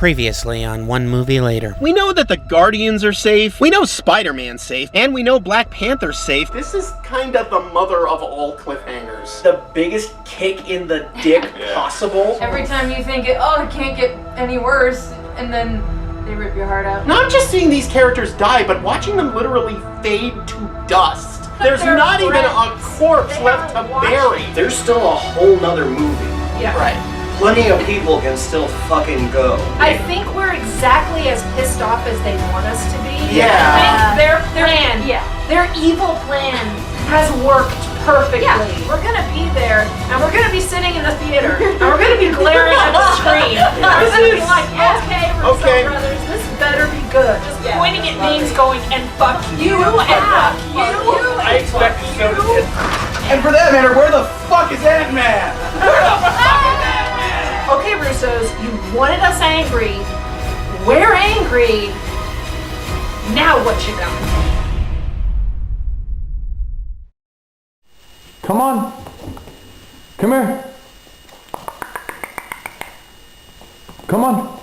Previously on One Movie Later. We know that the Guardians are safe, we know Spider-Man's safe, and we know Black Panther's safe. This is kind of the mother of all cliffhangers. The biggest kick in the dick possible. Every time you think, it can't get any worse, and then they rip your heart out. Not just seeing these characters die, but watching them literally fade to dust. There's not even a corpse left to bury. There's still a whole nother movie. Yeah. Right. Plenty of people can still fucking go. I think we're exactly as pissed off as they want us to be. Yeah. I think their evil plan has worked perfectly. Yeah. We're gonna be there, and we're gonna be sitting in the theater, and we're gonna be glaring at the screen. And we're gonna be like, okay, Russo brothers, this better be good. Just pointing at names, going, and fuck you, and fuck you. I expected so to get. And for that matter, where the fuck is Ant-Man? Where the fuck is Ant-Man? Okay, Russos, you wanted us angry. We're angry. Now what you got? Come on. Come here. Come on.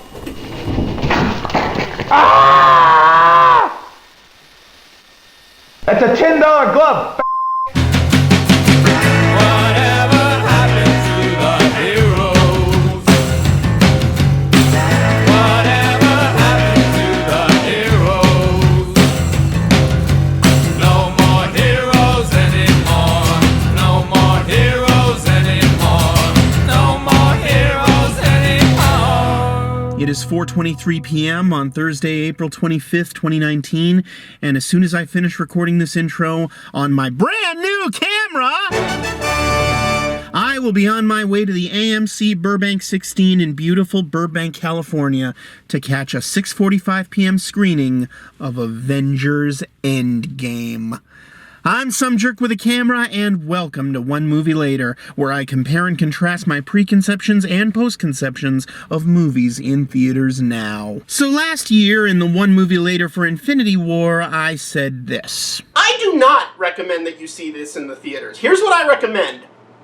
Ah! That's a $10 glove. It is 4:23 p.m. on Thursday, April 25th, 2019, and as soon as I finish recording this intro on my brand new camera, I will be on my way to the AMC Burbank 16 in beautiful Burbank, California to catch a 6:45 p.m. screening of Avengers Endgame. I'm some jerk with a camera, and welcome to One Movie Later, where I compare and contrast my preconceptions and postconceptions of movies in theaters now. So last year, in the One Movie Later for Infinity War, I said this. I do not recommend that you see this in the theaters. Here's what I recommend.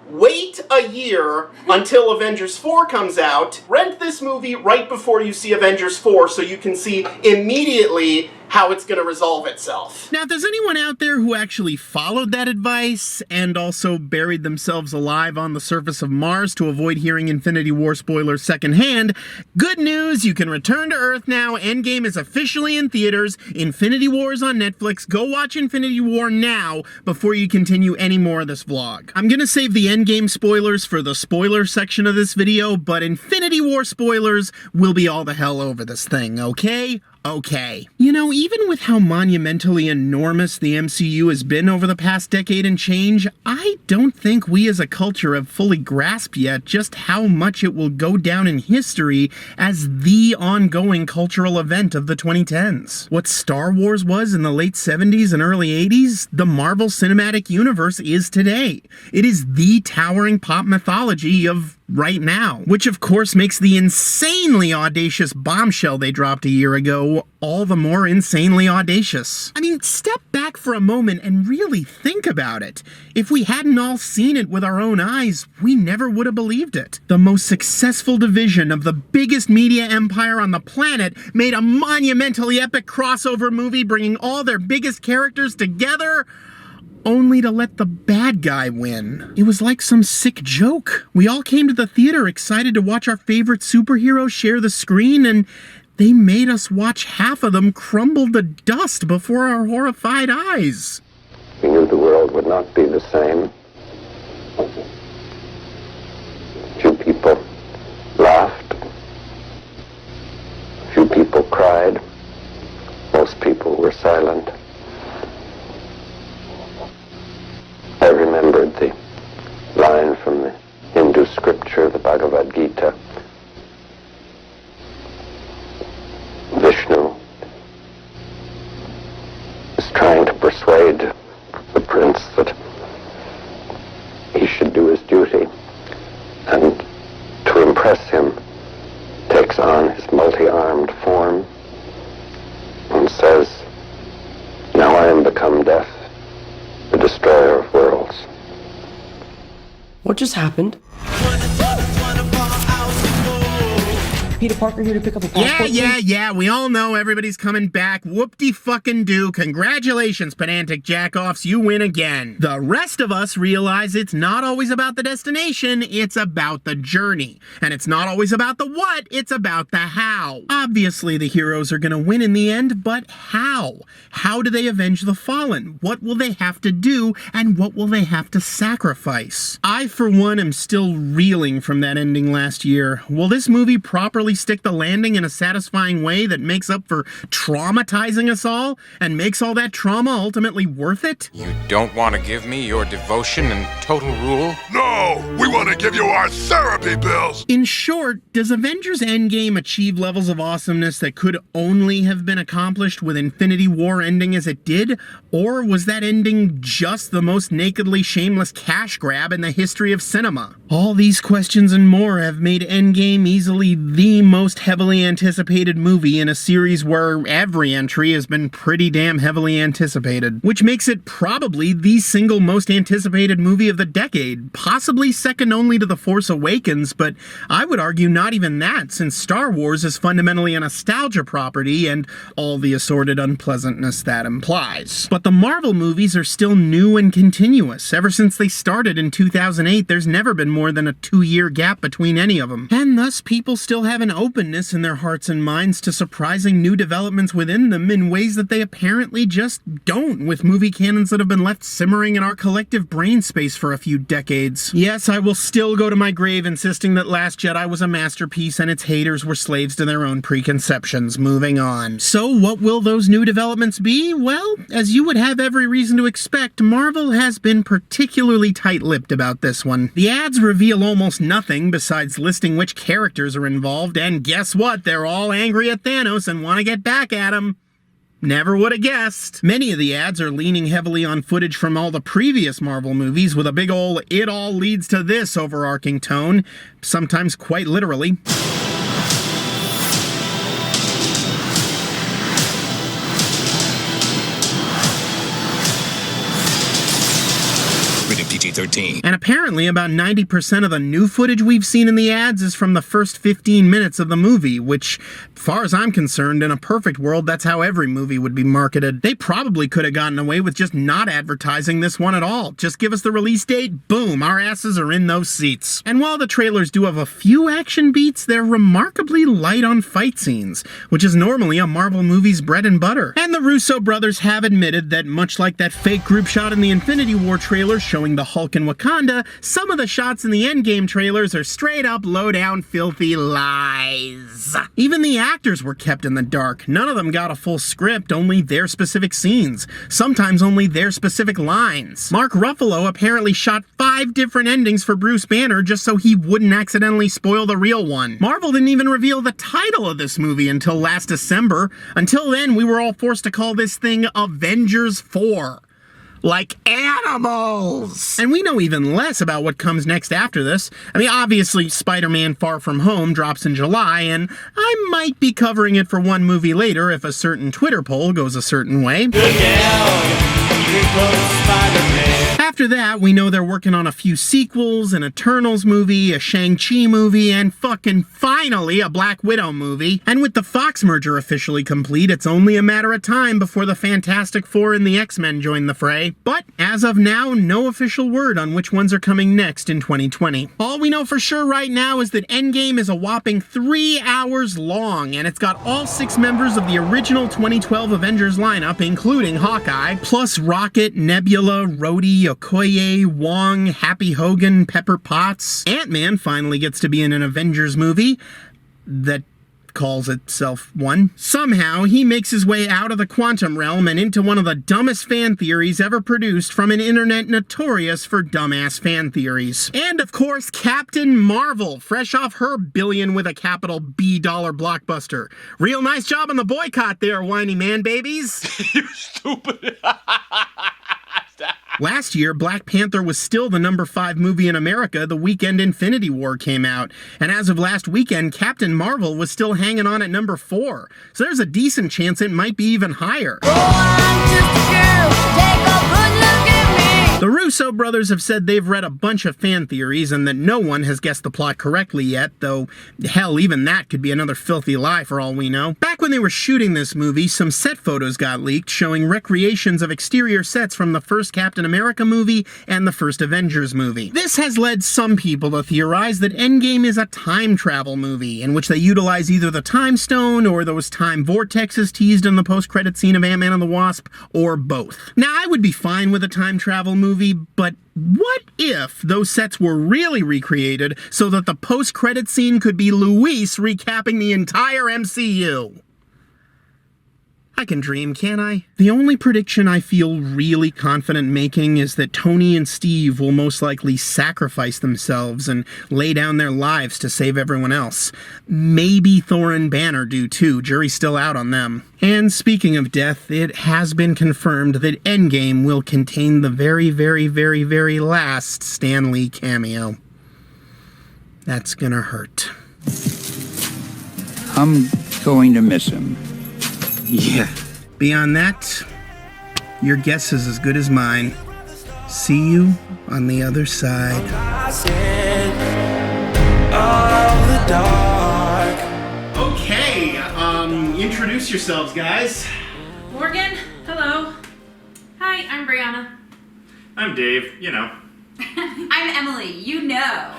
Wait a year until Avengers 4 comes out. Rent this movie right before you see Avengers 4 so you can see immediately how it's going to resolve itself. Now, if there's anyone out there who actually followed that advice and also buried themselves alive on the surface of Mars to avoid hearing Infinity War spoilers secondhand, good news, you can return to Earth now. Endgame is officially in theaters. Infinity War is on Netflix. Go watch Infinity War now before you continue any more of this vlog. I'm going to save the Endgame spoilers for the spoiler section of this video, but Infinity War spoilers will be all the hell over this thing, okay? Okay. You know, even with how monumentally enormous the MCU has been over the past decade and change, I don't think we as a culture have fully grasped yet just how much it will go down in history as the ongoing cultural event of the 2010s. What Star Wars was in the late 70s and early 80s, the Marvel Cinematic Universe is today. It is the towering pop mythology of right now, which of course makes the insanely audacious bombshell they dropped a year ago all the more insanely audacious. I mean, step back for a moment and really think about it. If we hadn't all seen it with our own eyes, we never would have believed it. The most successful division of the biggest media empire on the planet made a monumentally epic crossover movie bringing all their biggest characters together, only to let the bad guy win. It was like some sick joke. We all came to the theater excited to watch our favorite superheroes share the screen, and they made us watch half of them crumble to dust before our horrified eyes. We knew the world would not be the same. Few people laughed. Few people cried. Most people were silent. I remembered the line from the Hindu scripture, the Bhagavad Gita. Vishnu is trying to persuade the prince that he should do his duty, and to impress him takes on his multi-armed form and says, "Now I am become death, the destroyer of worlds." What just happened? Peter Parker here to pick up a passport? Yeah, we all know everybody's coming back. Whoop-de-fucking-do. Congratulations, pedantic jackoffs, you win again. The rest of us realize it's not always about the destination, it's about the journey. And it's not always about the what, it's about the how. Obviously, the heroes are gonna win in the end, but how? How do they avenge the fallen? What will they have to do, and what will they have to sacrifice? I, for one, am still reeling from that ending last year. Will this movie properly stick the landing in a satisfying way that makes up for traumatizing us all, and makes all that trauma ultimately worth it? You don't want to give me your devotion and total rule? No! We want to give you our therapy bills! In short, does Avengers Endgame achieve levels of awesomeness that could only have been accomplished with Infinity War ending as it did? Or was that ending just the most nakedly shameless cash grab in the history of cinema? All these questions and more have made Endgame easily the most heavily anticipated movie in a series where every entry has been pretty damn heavily anticipated, which makes it probably the single most anticipated movie of the decade, possibly second only to The Force Awakens, but I would argue not even that, since Star Wars is fundamentally a nostalgia property and all the assorted unpleasantness that implies. But the Marvel movies are still new and continuous. Ever since they started in 2008, there's never been more than a 2-year gap between any of them, and thus people still have an openness in their hearts and minds to surprising new developments within them in ways that they apparently just don't with movie canons that have been left simmering in our collective brain space for a few decades. Yes, I will still go to my grave insisting that Last Jedi was a masterpiece and its haters were slaves to their own preconceptions. Moving on. So what will those new developments be? Well, as you would have every reason to expect, Marvel has been particularly tight-lipped about this one. The ads reveal almost nothing besides listing which characters are involved, and guess what? They're all angry at Thanos and want to get back at him. Never would have guessed. Many of the ads are leaning heavily on footage from all the previous Marvel movies with a big ol' "it all leads to this" overarching tone, sometimes quite literally. PG-13. And apparently about 90% of the new footage we've seen in the ads is from the first 15 minutes of the movie, which, as far as I'm concerned, in a perfect world, that's how every movie would be marketed. They probably could have gotten away with just not advertising this one at all. Just give us the release date, boom, our asses are in those seats. And while the trailers do have a few action beats, they're remarkably light on fight scenes, which is normally a Marvel movie's bread and butter. And the Russo brothers have admitted that, much like that fake group shot in the Infinity War trailer showing the Hulk in Wakanda, some of the shots in the Endgame trailers are straight up low-down filthy lies. Even the actors were kept in the dark. None of them got a full script, only their specific scenes. Sometimes only their specific lines. Mark Ruffalo apparently shot 5 different endings for Bruce Banner just so he wouldn't accidentally spoil the real one. Marvel didn't even reveal the title of this movie until last December. Until then, we were all forced to call this thing Avengers 4. Like animals! And we know even less about what comes next after this. I mean, obviously, Spider-Man Far From Home drops in July, and I might be covering it for one movie later if a certain Twitter poll goes a certain way. After that, we know they're working on a few sequels, an Eternals movie, a Shang-Chi movie, and fucking finally a Black Widow movie. And with the Fox merger officially complete, it's only a matter of time before the Fantastic Four and the X-Men join the fray. But as of now, no official word on which ones are coming next in 2020. All we know for sure right now is that Endgame is a whopping 3 hours long, and it's got all 6 members of the original 2012 Avengers lineup, including Hawkeye, plus Rocket, Nebula, Rhodey, Okoye, Wong, Happy Hogan, Pepper Potts. Ant-Man finally gets to be in an Avengers movie that calls itself one. Somehow, he makes his way out of the quantum realm and into one of the dumbest fan theories ever produced from an internet notorious for dumbass fan theories. And of course, Captain Marvel, fresh off her billion with a capital B dollar blockbuster. Real nice job on the boycott there, whiny man babies. You stupid. Last year, Black Panther was still the number 5 movie in America the weekend Infinity War came out. And as of last weekend, Captain Marvel was still hanging on at number 4. So there's a decent chance it might be even higher. Oh, I'm just a girl, take a good look at me. The Russo brothers have said they've read a bunch of fan theories and that no one has guessed the plot correctly yet, though, hell, even that could be another filthy lie for all we know. Back when they were shooting this movie, some set photos got leaked showing recreations of exterior sets from the first Captain America movie and the first Avengers movie. This has led some people to theorize that Endgame is a time travel movie, in which they utilize either the Time Stone or those time vortexes teased in the post-credit scene of Ant-Man and the Wasp, or both. Now, I would be fine with a time travel movie, but what if those sets were really recreated so that the post-credit scene could be Luis recapping the entire MCU? I can dream, can't I? The only prediction I feel really confident making is that Tony and Steve will most likely sacrifice themselves and lay down their lives to save everyone else. Maybe Thor and Banner do too, jury's still out on them. And speaking of death, it has been confirmed that Endgame will contain the very, very, very, very last Stan Lee cameo. That's gonna hurt. I'm going to miss him. Yeah. Beyond that, your guess is as good as mine. See you on the other side. Okay, introduce yourselves, guys. Morgan, hello. Hi, I'm Brianna. I'm Dave, you know. I'm Emily, you know.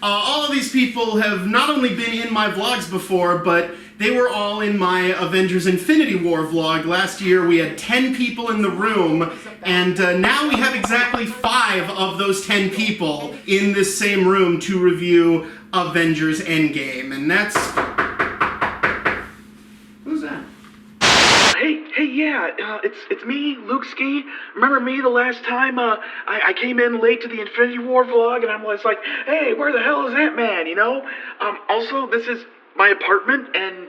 All of these people have not only been in my vlogs before, but they were all in my Avengers Infinity War vlog. Last year we had 10 people in the room, and now we have exactly 5 of those 10 people in this same room to review Avengers Endgame, and that's... Who's that? Hey, yeah, it's me, Luke Ski. Remember me the last time I came in late to the Infinity War vlog, and I'm just like, hey, where the hell is Ant-Man, you know? Also, this is my apartment, and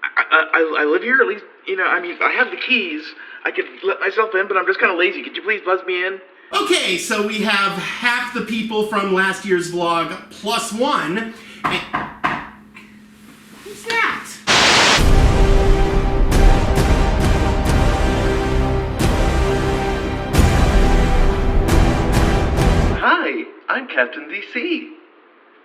I live here, at least, you know, I mean, I have the keys. I could let myself in, but I'm just kind of lazy. Could you please buzz me in? Okay, so we have half the people from last year's vlog plus 1. Who's that? Hi, I'm Captain DC.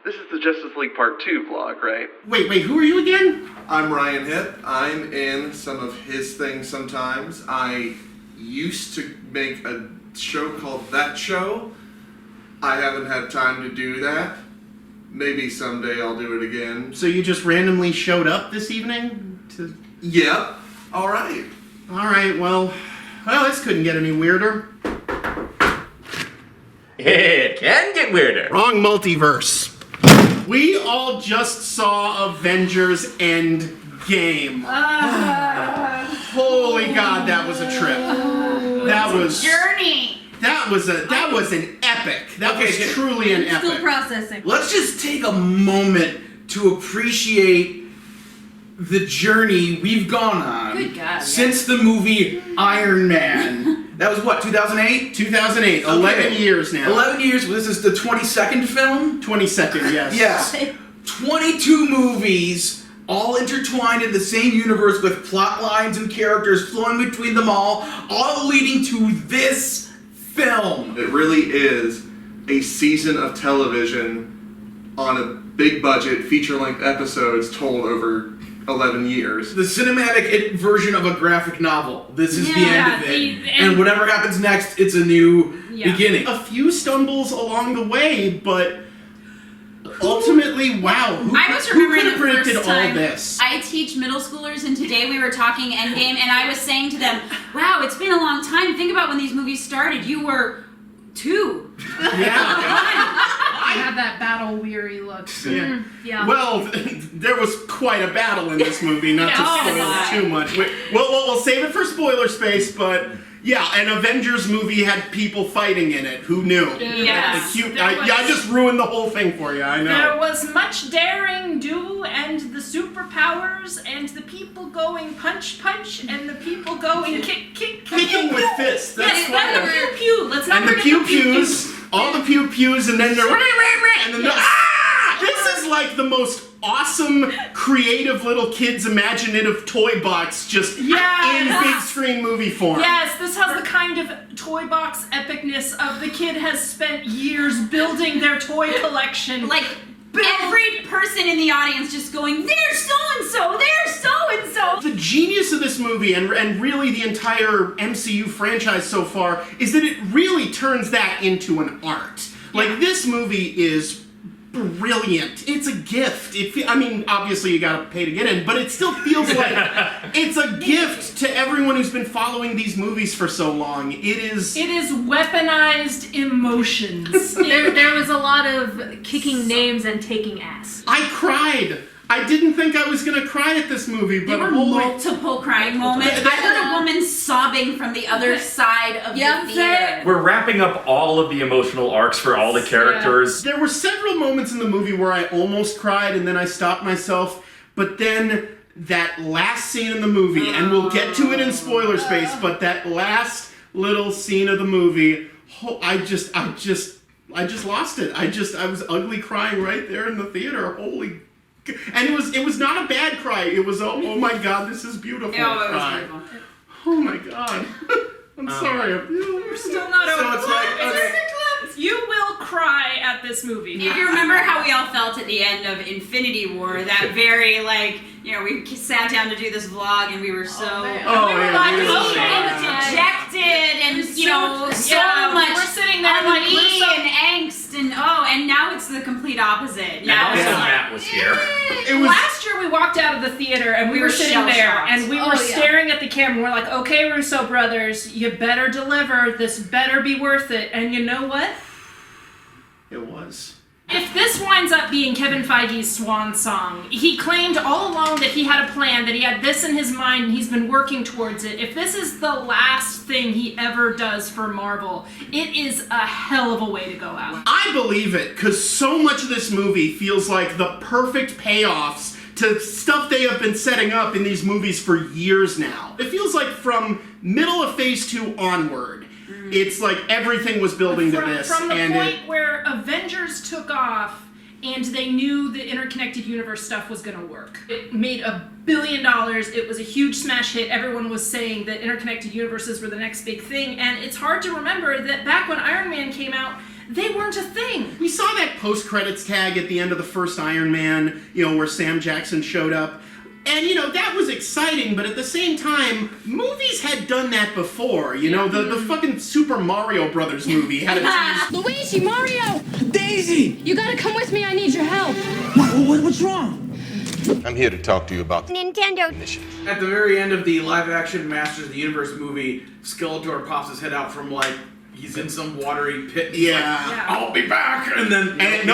This is the Justice League Part 2 vlog, right? Wait, who are you again? I'm Ryan Hipp. I'm in some of his things sometimes. I used to make a show called That Show. I haven't had time to do that. Maybe someday I'll do it again. So you just randomly showed up this evening? Yep. Alright. Alright, well, this couldn't get any weirder. It can get weirder. Wrong multiverse. We all just saw Avengers Endgame. Holy God, that was a trip. That was journey. That was an epic. That was truly an epic. Still processing. Let's just take a moment to appreciate the journey we've gone on Good God, since the movie Iron Man. That was what, 2008? 2008. 11 years now. 11 years. This is the 22nd film? 22nd, yes. Yes. 22 movies, all intertwined in the same universe with plot lines and characters flowing between them all leading to this film. It really is a season of television on a big budget, feature-length episodes told over 11 years. The cinematic version of a graphic novel. This is the end of it. And whatever happens next, it's a new beginning. A few stumbles along the way, but ultimately, wow. I was remembering the predicted first time all this? I teach middle schoolers, and today we were talking Endgame, and I was saying to them, wow, it's been a long time. Think about when these movies started. You were 2. I had that battle-weary look. Yeah. Well, there was quite a battle in this movie, not to spoil too much. We'll save it for spoiler space, but yeah, an Avengers movie had people fighting in it. Who knew? Yes. I just ruined the whole thing for you, I know. There was much daring do, and the superpowers, and the people going punch, and the people going kick. Kicking with fists. That's and the pew-pew. Let's not forget the pew-pews. All the pew-pews, and then they're... And then this is like the most awesome, creative little kid's imaginative toy box just in big screen movie form. Yes, this has the kind of toy box epicness of the kid has spent years building their toy collection. Like, every person in the audience just going, there's so-and-so, there's so-and-so. The genius of this movie, and really the entire MCU franchise so far, is that it really turns that into an art. Like, this movie is brilliant. It's a gift. I mean, obviously you gotta pay to get in, but it still feels like it's a gift to everyone who's been following these movies for so long. It is weaponized emotions. there was a lot of kicking names and taking ass. I cried. I didn't think I was gonna cry at this movie, but there were multiple crying moments. I heard a woman sobbing from the other side of the theater. We're wrapping up all of the emotional arcs for all the characters. There were several moments in the movie where I almost cried and then I stopped myself, but then that last scene in the movie, and we'll get to it in spoiler space, but that last little scene of the movie, I just lost it. I was ugly crying right there in the theater. Holy. And it was not a bad cry. It was a, oh my God, this is beautiful cry. It was beautiful. Oh my God. I'm sorry. We're still not over. So it's like, you will cry at this movie. If you remember how we all felt at the end of Infinity War, that very, like, you know, we sat down to do this vlog and we were so dejected and, you know, so much we're sitting there like and angst and now it's the complete opposite. Now and also Matt was here. Last year we walked out of the theater and we were sitting there and we were staring at the camera. We're like, okay, Russo brothers, you better deliver. This better be worth it. And you know what? It was. If this winds up being Kevin Feige's swan song, he claimed all along that he had a plan, that he had this in his mind, and he's been working towards it. If this is the last thing he ever does for Marvel, it is a hell of a way to go out. I believe it, because so much of this movie feels like the perfect payoffs to stuff they have been setting up in these movies for years now. It feels like from middle of Phase 2 onward, it's like everything was building to this. From the point where Avengers took off and they knew the interconnected universe stuff was going to work. It made $1 billion. It was a huge smash hit. Everyone was saying that interconnected universes were the next big thing. And it's hard to remember that back when Iron Man came out, they weren't a thing. We saw that post-credits tag at the end of the first Iron Man, you know, where Sam Jackson showed up. And, you know, that was exciting, but at the same time, movies had done that before. You know, the fucking Super Mario Brothers movie had a tease. Luigi, Mario! Daisy! You gotta come with me, I need your help. What's wrong? I'm here to talk to you about Nintendo. At the very end of the live-action Masters of the Universe movie, Skeletor pops his head out from, like, he's in some watery pit. And like, I'll be back, and then he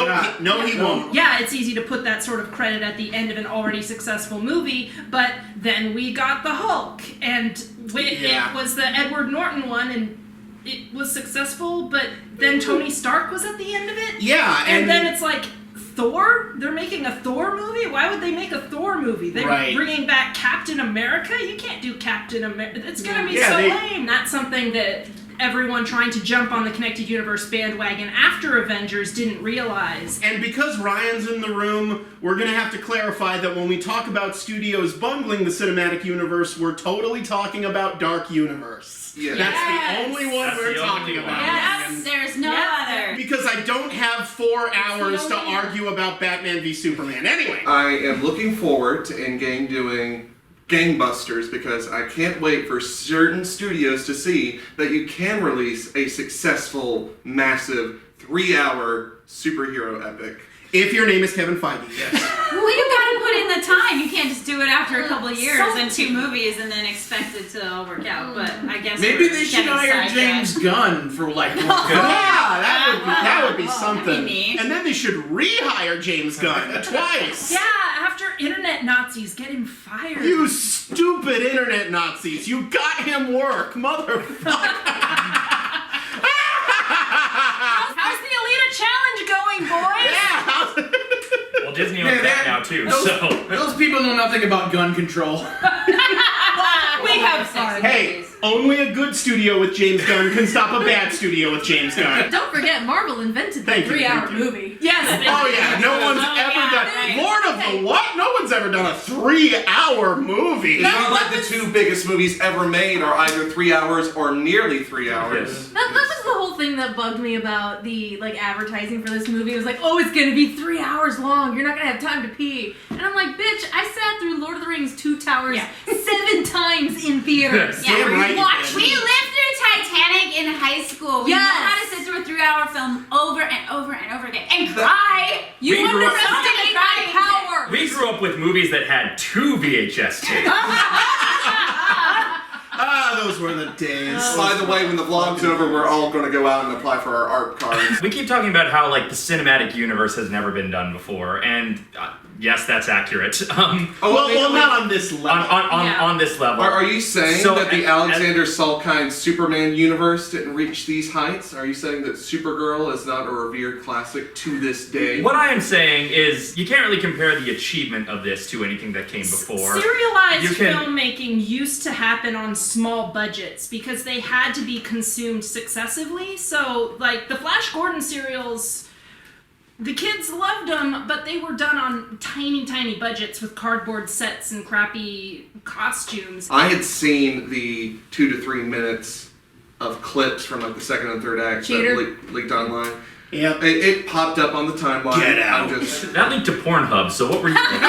won't. Yeah, it's easy to put that sort of credit at the end of an already successful movie, but then we got the Hulk, and it was the Edward Norton one, and it was successful, but then Tony Stark was at the end of it. Yeah, and then it's like Thor. They're making a Thor movie. Why would they make a Thor movie? They're bringing back Captain America. You can't do Captain America. It's gonna be lame. That's something that everyone trying to jump on the Connected Universe bandwagon after Avengers didn't realize. And because Ryan's in the room, we're going to have to clarify that when we talk about studios bungling the cinematic universe, we're totally talking about Dark Universe. Yeah. That's the only one we're talking about. Yes, there's no other. Because I don't have 4 hours to argue about Batman v Superman. Anyway. I am looking forward to Endgame doing gangbusters, because I can't wait for certain studios to see that you can release a successful, massive, 3-hour superhero epic. If your name is Kevin Feige, yes. Well, you gotta put in the time. You can't just do it after a couple of years and 2 movies and then expect it to all work out. But I guess maybe they should hire James Gunn for like one. That would be something. And then they should rehire James Gunn twice. Yeah, after internet Nazis get him fired. You stupid internet Nazis! You got him work, motherfucker! How's the Alita Challenge going, boys? Yeah. Well, Disney owns that now too. Those people know nothing about gun control. We We have fun. Hey, only a good studio with James Gunn can stop a bad studio with James Gunn. Don't forget, Marvel invented the Thank you, 3-hour thank you. movie. Yes. Oh yeah, no one's ever done. Lord of the what? No one's ever done a 3-hour movie. It's not like the two biggest movies ever made are either 3 hours or nearly 3 hours. That was the whole thing that bugged me about the advertising for this movie. It was like, oh, it's gonna be 3 hours long. You're not gonna have time to pee. And I'm like, bitch, I sat through Lord of the Rings 2 Towers 7 times in theaters. Yeah, Damn right you we lived through Titanic in high school. We know how to sit through a 3-hour film over and over and over again and cry. You We grew up- underestimate my power. We grew up with movies that had 2 VHS tapes. Those were the days. By the way, when the vlog's over, we're all going to go out and apply for our art cards. We keep talking about how like the cinematic universe has never been done before, and yes, that's accurate. Well, not on this level. On this level. Are you saying So, that the Alexander Salkind Superman universe didn't reach these heights? Are you saying that Supergirl is not a revered classic to this day? What I am saying is you can't really compare the achievement of this to anything that came before. Serialized filmmaking used to happen on small budgets because they had to be consumed successively. So, like, the Flash Gordon serials, the kids loved them, but they were done on tiny, tiny budgets with cardboard sets and crappy costumes. I had seen the 2 to 3 minutes of clips from like the second and third act Cheater. that leaked online. Yep. It popped up on the timeline. Get out. That linked to Pornhub, so what were you thinking?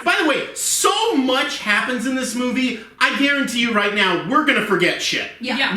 By the way, so much happens in this movie, I guarantee you right now, we're gonna forget shit. Yeah.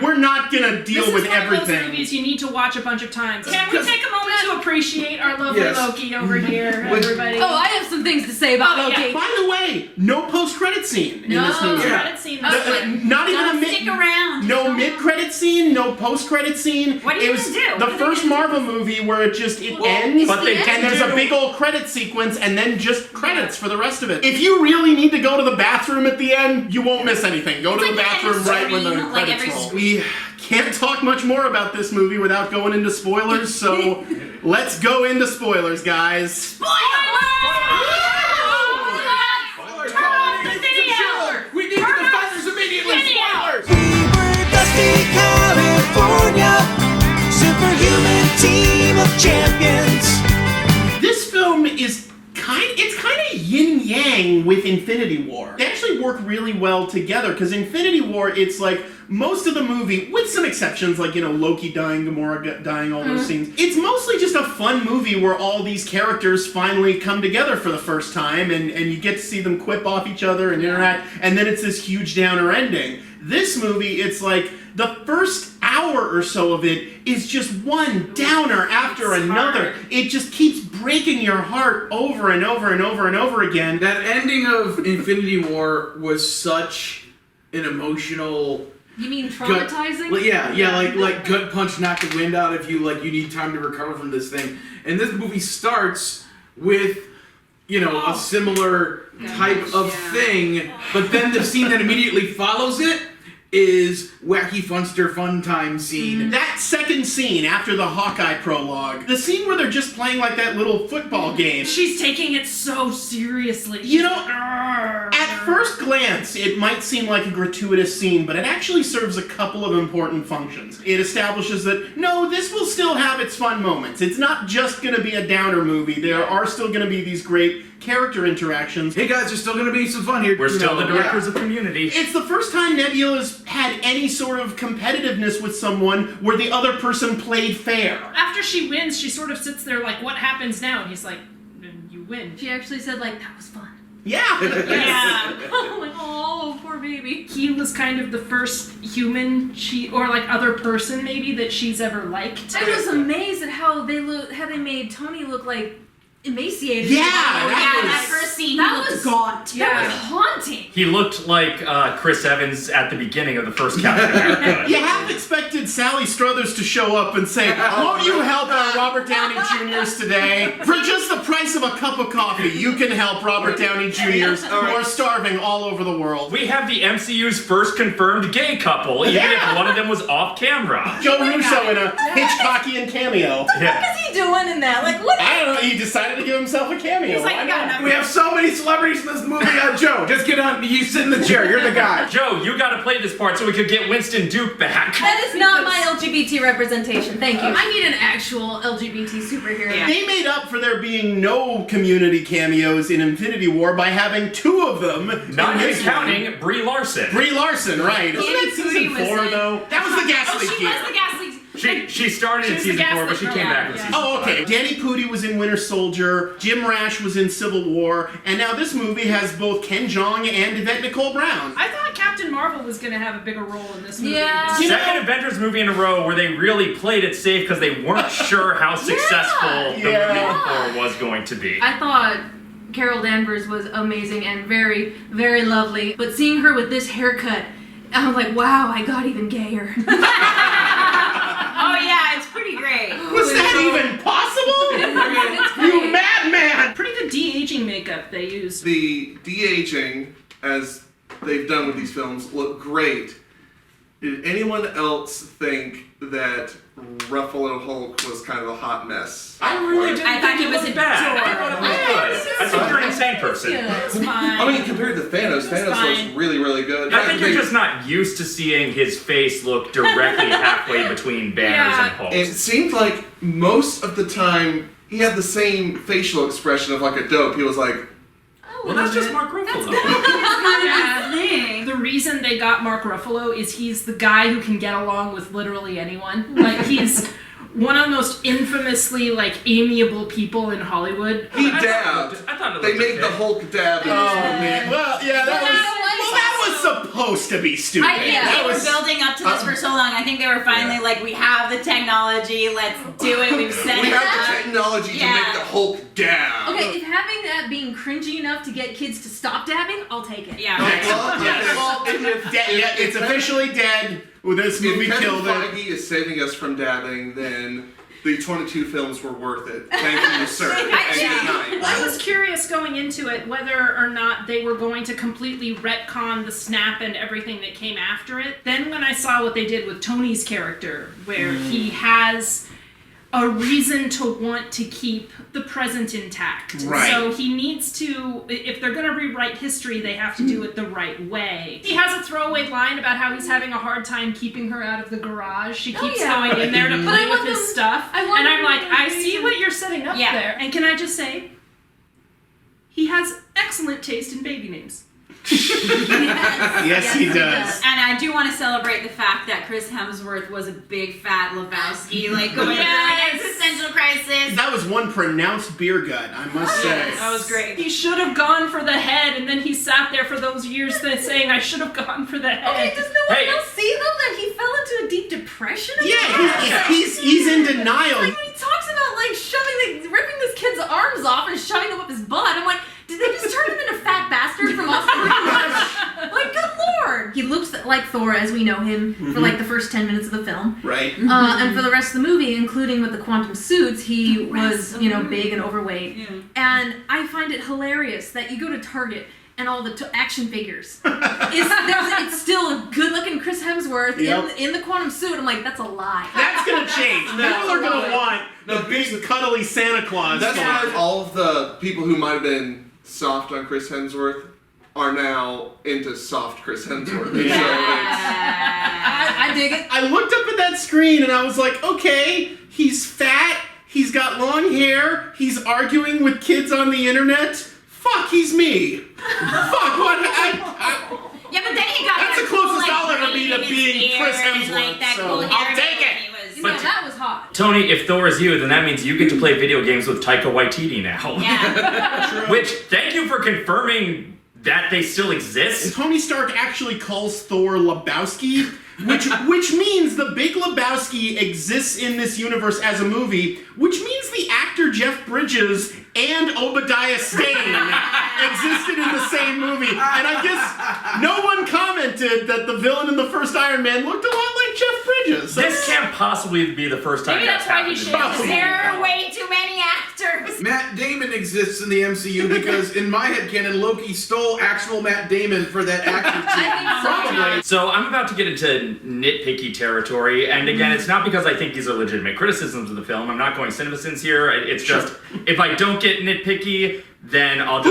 We're not gonna deal with This is one of those everything. movies you need to watch a bunch of times. Can we take a moment to appreciate our lovely Yes. Loki over here, everybody? Oh, I have some things to say about Loki. By the way, no post-credit scene in this movie. Credit scene. Not even a stick around. No mid-credit scene, no post-credit scene. What are you It was gonna do? the first Marvel movie where it ends, But they and there's a big old credit sequence, and then just credits for the rest of it. If you really need to go to the bathroom at the end, you won't miss anything. Go to the bathroom right when the credits roll. We can't talk much more about this movie without going into spoilers, so let's go into spoilers, guys. We need the defenders immediately. Spoilers. California, superhuman team of champions. This film is it's kind of yin-yang with Infinity War. They actually work really well together, because Infinity War, it's like most of the movie, with some exceptions like, Loki dying, Gamora dying, all those scenes, it's mostly just a fun movie where all these characters finally come together for the first time, and you get to see them quip off each other and interact, and then it's this huge downer ending. This movie, it's like the first hour or so of it is just one downer after another. It just keeps breaking your heart over and over and over and over again. That ending of Infinity War was such an emotional. You mean traumatizing? Like gut punch, knock the wind out of you. Like you need time to recover from this thing. And this movie starts with, a similar type of thing, but then the scene that immediately follows it is wacky funster fun time scene. That second scene after the Hawkeye prologue, the scene where they're just playing like that little football game. She's taking it so seriously. At first glance, it might seem like a gratuitous scene, but it actually serves a couple of important functions. It establishes that, no, this will still have its fun moments. It's not just going to be a downer movie. There are still going to be these great character interactions. Hey guys, there's still going to be some fun here. We're still the directors of Community. It's the first time Nebula's had any sort of competitiveness with someone where the other person played fair. After she wins, she sort of sits there like, what happens now? And he's like, you win. She actually said, that was fun. Yeah. Oh, poor baby. He was kind of the first human other person maybe that she's ever liked. I was amazed at how they made Tony look like emaciated. That first scene. That was gaunt. Yeah. That was haunting. He looked like Chris Evans at the beginning of the first Captain America. You half expected Sally Struthers to show up and say, won't you help our Robert Downey Jr.'s today? For just the price of a cup of coffee, you can help Robert Downey Jr.'s who are starving all over the world. We have the MCU's first confirmed gay couple, even if one of them was off camera. Joe Russo in a Hitchcockian cameo. What is he doing in that? Like, what? I don't know, he decided to give himself a cameo. He's like, Why I got not? enough. We have so many celebrities in this movie. Joe, just get on. You sit in the chair. You're the guy. Joe, you gotta play this part so we could get Winston Duke back. That is not my LGBT representation. Thank you. I need an actual LGBT superhero. They made up for there being no community cameos in Infinity War by having 2 of them. Not even counting Brie Larson. Brie Larson, right. Isn't that Danny season Pudi was 4, in- though? That was the gas leak She year. was the gas leak. She started in season 4, but she came back in season 5. Oh, okay. Danny Pudi was in Winter Soldier, Jim Rash was in Civil War, and now this movie has both Ken Jeong and Yvette Nicole Brown. I thought Captain Marvel was going to have a bigger role in this movie. Yeah. Second Avengers movie in a row where they really played it safe because they weren't sure how successful the movie before was going to be. I thought Carol Danvers was amazing and very, very lovely. But seeing her with this haircut, I was like, wow, I got even gayer. Oh yeah, it's pretty great. Was that even possible? You madman! Pretty good de-aging makeup they used. The de-aging, as they've done with these films, look great. Did anyone else think that Ruffalo Hulk was kind of a hot mess? I really didn't I thought think he was looked bad. I thought it was good. I think you're an insane person. Yeah, it's fine. I mean, compared to Thanos, Thanos looks really, really good. I think you're just not used to seeing his face look directly halfway between Banners and Hulk. It seemed like most of the time he had the same facial expression of like a dope. He was like, well, that's just Mark Ruffalo. The reason they got Mark Ruffalo is he's the guy who can get along with literally anyone. Like, he's one of the most infamously, like, amiable people in Hollywood. He dabbed. I thought it They looked made the okay. Hulk dab. Oh, man. Well, yeah, that was supposed to be stupid. I think they were building up to this for so long. I think they were finally like, we have the technology, let's do it. We've said We it. have the technology to make the Hulk dab. Okay, if having that being cringy enough to get kids to stop dabbing, I'll take it. Yeah. It's officially dead. Well, this movie If Kevin killed it. Feige is saving us from dabbing, then the 22 films were worth it. Thank you, sir. And good night. I was curious going into it whether or not they were going to completely retcon the snap and everything that came after it. Then when I saw what they did with Tony's character, where he has a reason to want to keep the present intact. Right. So he needs to, if they're going to rewrite history, they have to do it the right way. He has a throwaway line about how he's having a hard time keeping her out of the garage. She keeps going in there to play with his stuff. And I'm like, I see what you're setting up there. And can I just say, he has excellent taste in baby names. Yes, he does. And I do want to celebrate the fact that Chris Hemsworth was a big fat Lebowski, like going through an existential crisis. That was one pronounced beer gut, I must say. That was great. He should have gone for the head, and then he sat there for those years saying, I should have gone for the head. Okay, does no one else see though that he fell into a deep depression? He's in denial. Like when he talks about like ripping this kid's arms off and shoving them up his butt, I'm like, did they just turn him into Fat Bastard from Austin? Like, good lord! He looks like Thor as we know him for like the first 10 minutes of the film. Right. And for the rest of the movie, including with the quantum suits, he was, big and overweight. Yeah. And I find it hilarious that you go to Target and all the action figures. It's still a good-looking Chris Hemsworth in the quantum suit. I'm like, that's a lie. That's gonna change. People are gonna want the big cuddly Santa Claus. That's why all of the people who might have been soft on Chris Hemsworth are now into soft Chris Hemsworth. I dig it. I looked up at that screen and I was like, okay, he's fat, he's got long hair, he's arguing with kids on the internet. Fuck, he's me. Fuck, what? Yeah, but then he got that's the closest I'll ever be to being Chris Hemsworth. So I'll take it. But that was hot. Tony, if Thor is you, then that means you get to play video games with Taika Waititi now. Yeah. Which, thank you for confirming that they still exist. And Tony Stark actually calls Thor Lebowski, which means the Big Lebowski exists in this universe as a movie, which means the actor Jeff Bridges and Obadiah Stane existed in the same movie. And I guess no one commented that the villain in the first Iron Man looked a lot like Jeff Bridges. This can't possibly be the first time Maybe that's why he happened. shaved. There are way too many actors. Matt Damon exists in the MCU because in my headcanon, Loki stole actual Matt Damon for that action scene. Probably. So I'm about to get into nitpicky territory, and again, it's not because I think these are legitimate criticisms of the film. I'm not going CinemaSins here. It's just if I don't get nitpicky, then I'll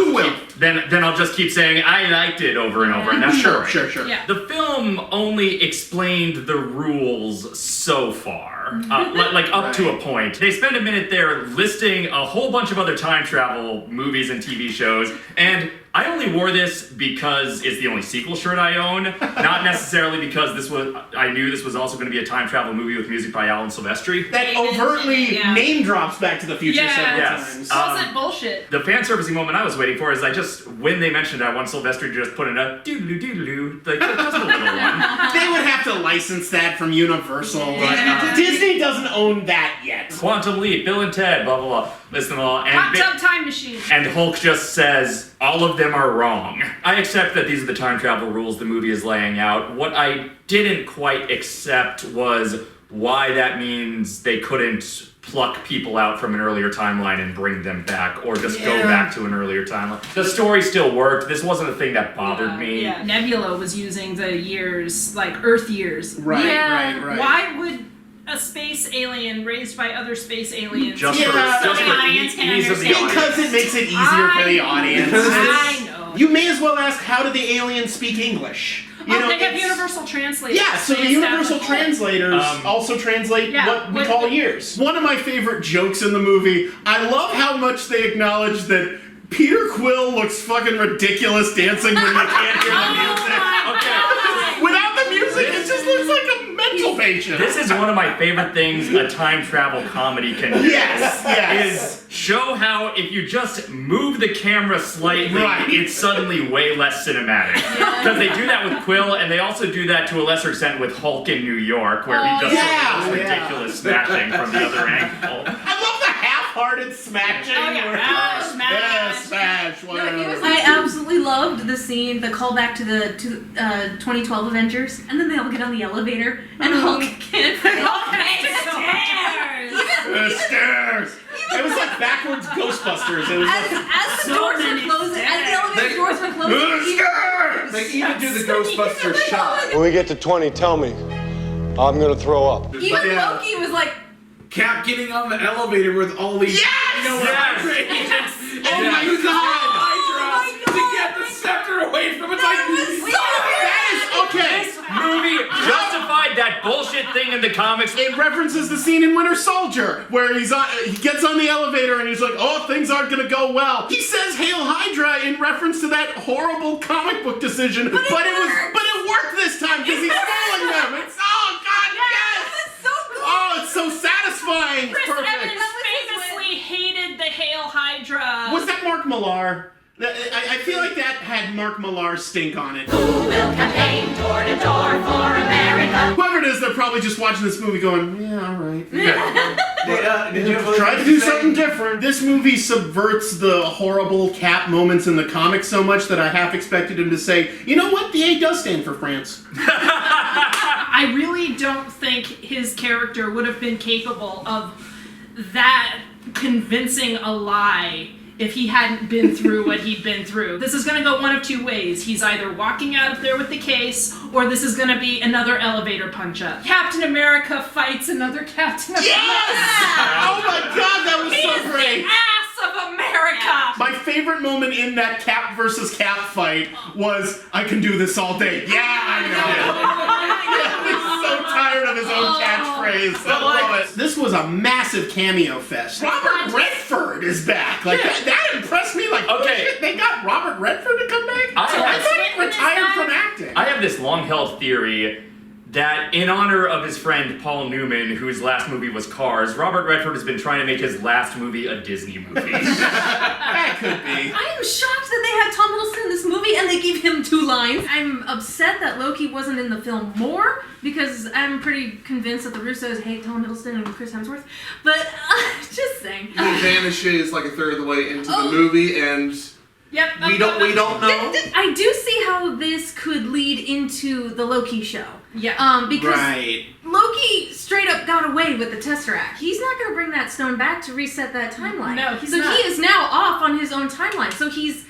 just keep saying I liked it over and over, and that's Sure. Yeah. The film only explained the rules so far, like up to a point. They spend a minute there listing a whole bunch of other time travel movies and TV shows, and I only wore this because it's the only sequel shirt I own, not necessarily because I knew this was also going to be a time travel movie with music by Alan Silvestri. That overtly name drops Back to the Future several times. Wasn't bullshit. The fan servicing moment I was waiting for is when they mentioned I want Silvestri to just put in a doodaloo doodaloo, like just a little one. They would have to license that from Universal. But, Disney doesn't own that yet. Quantum Leap, Bill and Ted, blah blah blah. List them all. Hot tub time machine. And Hulk just says, all of them are wrong. I accept that these are the time travel rules the movie is laying out. What I didn't quite accept was why that means they couldn't pluck people out from an earlier timeline and bring them back, or just go back to an earlier timeline. The story still worked. This wasn't a thing that bothered me. Yeah, Nebula was using the years, like Earth years. Right. Why would a space alien raised by other space aliens Just for audience can ease of the understand? Because it makes it easier for the audience. I know. You may as well ask, how do the aliens speak English? You know, they have universal translators. Yeah, so the universal translators also translate what we call years. One of my favorite jokes in the movie, I love how much they acknowledge that Peter Quill looks fucking ridiculous dancing when you can't hear the music. Without the music, it just looks like a mental patient. This is one of my favorite things a time travel comedy can do. Yes. Is show how if you just move the camera slightly, it's suddenly way less cinematic. Because they do that with Quill, and they also do that to a lesser extent with Hulk in New York, where he just does ridiculous smashing from the other angle. I love the half-hearted smashing. Smash, whatever. I absolutely loved the scene, the callback to the 2012 Avengers, and then they all get on the elevator, and Hulk can't Stairs. It was like backwards Ghostbusters. It was as the doors were closing, as the elevator doors were closing, they even do the Ghostbuster shot. When we get to 20, tell me. I'm gonna throw up. even Loki was like, Cap getting on the elevator with all these Yes! Oh my god! Hydra to get the scepter away from it. This movie justified that bullshit thing in the comics. It references the scene in Winter Soldier where he gets on the elevator and he's like, oh, things aren't gonna go well. He says Hail Hydra in reference to that horrible comic book decision, but it worked this time because he's fooling them. It's it's so satisfying. Chris Perfect. Evans famously hated the Hail Hydra. Was that Mark Millar? I feel like that had Mark Millar's stink on it. Who will campaign door to door for America? Whoever it is, they're probably just watching this movie going, yeah, all right. Did you Try to do something different. This movie subverts the horrible Cap moments in the comics so much that I half expected him to say, you know what, the A does stand for France. I really don't think his character would have been capable of that convincing a lie if he hadn't been through what he'd been through. This is going to go one of two ways. He's either walking out of there with the case, or this is going to be another elevator punch-up. Captain America fights another Captain America. Yes! Oh my god, that was so great! The ass of America! My favorite moment in that Cap versus Cap fight was, I can do this all day. Yeah, I know. He's so tired of his own catchphrase. I love it. This was a massive cameo fest. Robert Redford is back. Like that impressed me. Like, okay, shit, they got Robert Redford to come back. I thought he retired from acting. I have this long-held theory that in honor of his friend Paul Newman, whose last movie was Cars, Robert Redford has been trying to make his last movie a Disney movie. That could be. I am shocked that they had Tom Hiddleston in this movie and they gave him 2 lines. I'm upset that Loki wasn't in the film more because I'm pretty convinced that the Russos hate Tom Hiddleston and Chris Hemsworth. But just saying. He vanishes like a third of the way into the movie, and we don't know. I do see how how this could lead into the Loki show. Yeah. Because Right. Loki straight up got away with the Tesseract. He's not going to bring that stone back to reset that timeline. No, he's so not. he is now off on his own timeline. So he's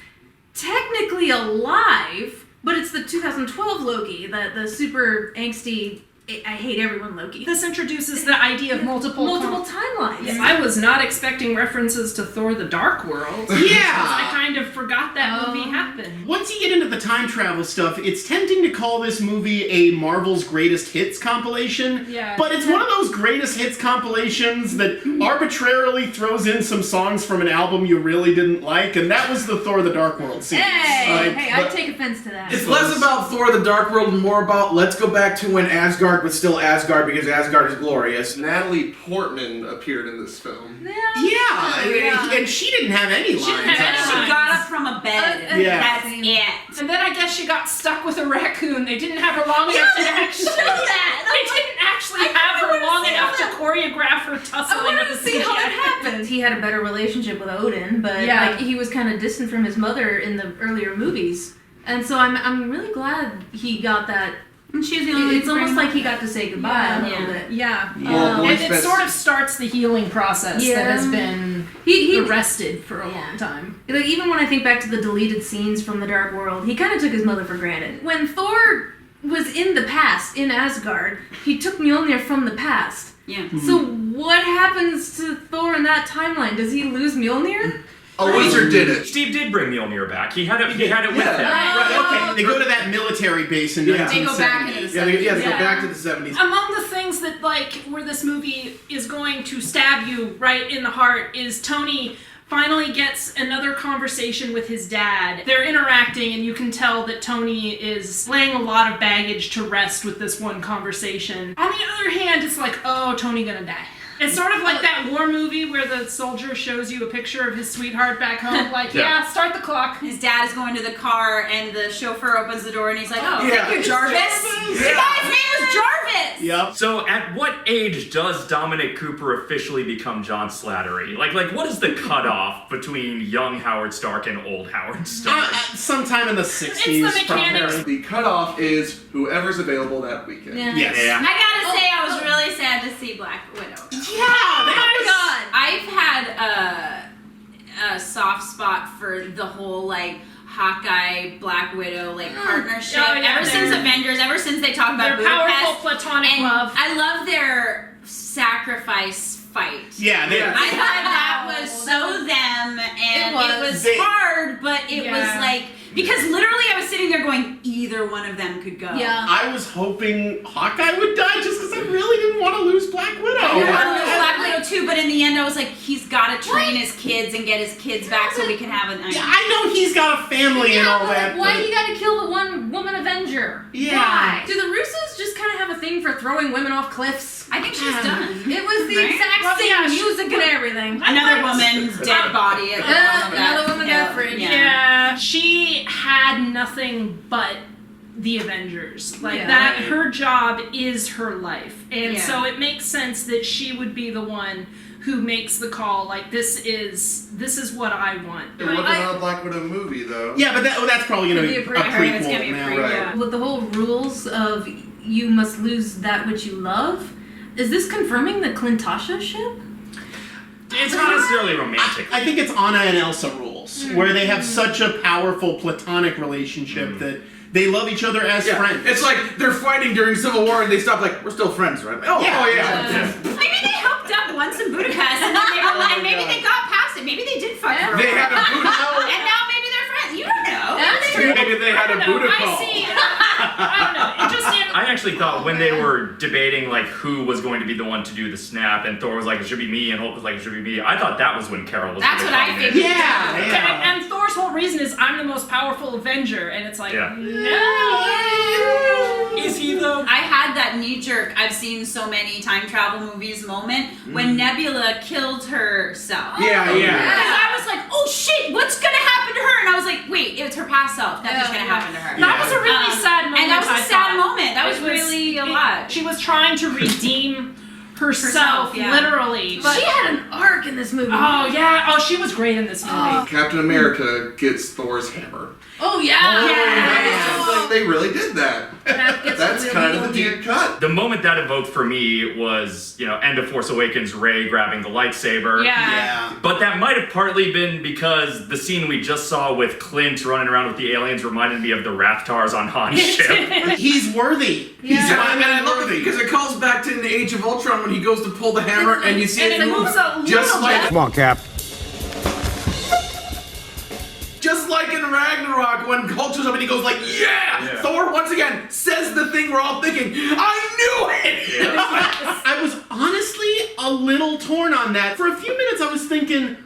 technically alive, but it's the 2012 Loki, the super angsty, I hate everyone Loki. This introduces the idea of multiple timelines. Yeah. I was not expecting references to Thor: The Dark World. Yeah. I kind of forgot that movie happened. Once you get into the time travel stuff, it's tempting to call this movie a Marvel's Greatest Hits compilation. Yeah. But it's one of those greatest hits compilations that arbitrarily throws in some songs from an album you really didn't like, and that was the Thor: The Dark World series. Hey, I take offense to that. It's less about Thor: The Dark World and more about let's go back to when Asgard was still Asgard because Asgard is glorious. Natalie Portman appeared in this film. Yeah, and she didn't have any lines. She didn't have any She lines. got up from a bed. Yeah. That's it. And then I guess she got stuck with a raccoon. They didn't have her long enough to actually. They didn't actually have her long enough to choreograph her tussling. I wanted with to the see how CGI. it happened. He had a better relationship with Odin, but Yeah. like he was kind of distant from his mother in the earlier movies, and so I'm really glad he got that. And she was the only It's almost like he got to say goodbye a little bit. Yeah. Well, And it sort of starts the healing process Yeah. that has been He arrested for a long time. Like even when I think back to the deleted scenes from the Dark World, he kind of took his mother for granted. When Thor was in the past in Asgard, he took Mjolnir from the past. Yeah. So what happens to Thor in that timeline? Does he lose Mjolnir? A wizard did it. Steve did bring Mjolnir back. He had it with him. Right, okay. They go to that military base in Yeah. 1970. They go back into the They go back to the 70s. Among the things that, like, where this movie is going to stab you right in the heart is Tony finally gets another conversation with his dad. They're interacting, and you can tell that Tony is laying a lot of baggage to rest with this one conversation. On the other hand, it's like, oh, Tony gonna die. It's sort of like that war movie where the soldier shows you a picture of his sweetheart back home, like, yeah, start the clock. His dad is going to the car, and the chauffeur opens the door, and he's like, "Oh, Yeah. thank you, Jarvis." The guy's name is Jarvis. Yep. So, at what age does Dominic Cooper officially become John Slattery? Like, what is the cutoff between young Howard Stark and old Howard Stark? Sometime in the 60s. It's the mechanics. probably. The cutoff is whoever's available that weekend. Yeah. Yes. Yeah. I gotta say, I was really sad to see Black Widow. Yeah, that was... I've had a soft spot for the whole like Hawkeye Black Widow like partnership. Oh, yeah, ever since Avengers, ever since they talked about Their Budapest, powerful platonic and love. I love their sacrifice fight. Yeah, they, I thought that was so them, and it was They- hard, but it Yeah. was like because literally I was sitting there going, either one of them could go. I was hoping Hawkeye would die just because I really didn't want to lose Black Widow. I wanted to lose Black Widow too, but in the end I was like, he's got to train his kids and get his kids back so we can have a night. Yeah, I know he's got a family and all that. Why but- you gotta kill the one woman Avenger? Yeah. Why? Do the Russos just kind of have a thing for throwing women off cliffs? I think she's done. It was the Right? exact Well, same yeah, music and everything. Another woman's dead body. Another woman got fridge. Yeah, she had nothing but the Avengers. Like Yeah. that, her job is her life. And Yeah. so it makes sense that she would be the one who makes the call, like, this is what I want. It wasn't a Black Widow movie, though. Yeah, but that's probably going to be a It's prequel gonna be a now. prequel. Right. With the whole rules of you must lose that which you love, is this confirming the Clintasha ship? It's not necessarily romantic. I think it's Anna and Elsa rules, where they have such a powerful platonic relationship that they love each other as friends. It's like they're fighting during Civil War and they stop like, we're still friends, right? Oh yeah. Maybe they hooked up once in Budapest and then they were like, maybe they got past it. Maybe they did fuck for a They while. had a Buddha. And now maybe they're friends. You don't know. That's true. Maybe they had a Buddha I call. see. I don't know. It just I actually thought when they were debating like who was going to be the one to do the snap, and Thor was like it should be me, and Hulk was like it should be me. I thought that was when Carol was. That's gonna what I come in. figured. And Thor's whole reason is I'm the most powerful Avenger, and it's like, Yeah. no. Is he though? I had that knee jerk, I've seen so many time travel movies moment when Nebula killed herself. Yeah. Because I was like, oh shit, what's gonna happen to her? And I was like, wait, it's her past self. Nothing's gonna happen to her. That was a really sad moment. And that was I a sad thought. moment. That was really a lot. She was trying to redeem herself, yeah. literally. She had an arc in this movie. Oh yeah. Oh, she was great in this movie. Captain America gets Thor's hammer. Oh yeah. they really did that. That's kind of the deep cut. The moment that evoked for me was, End of Force Awakens, Rey grabbing the lightsaber. Yeah. But that might have partly been because the scene we just saw with Clint running around with the aliens reminded me of the Raftars on Han's ship. He's worthy. He's And finally I love it worthy. because it calls back to the Age of Ultron when he goes to pull the hammer and you see and it it move moves a just little like bit. Come on, Cap. Just like in Ragnarok when Hulk shows up and he goes like, yeah! Thor once again says the thing we're all thinking, I knew it! I was honestly a little torn on that. For a few minutes I was thinking,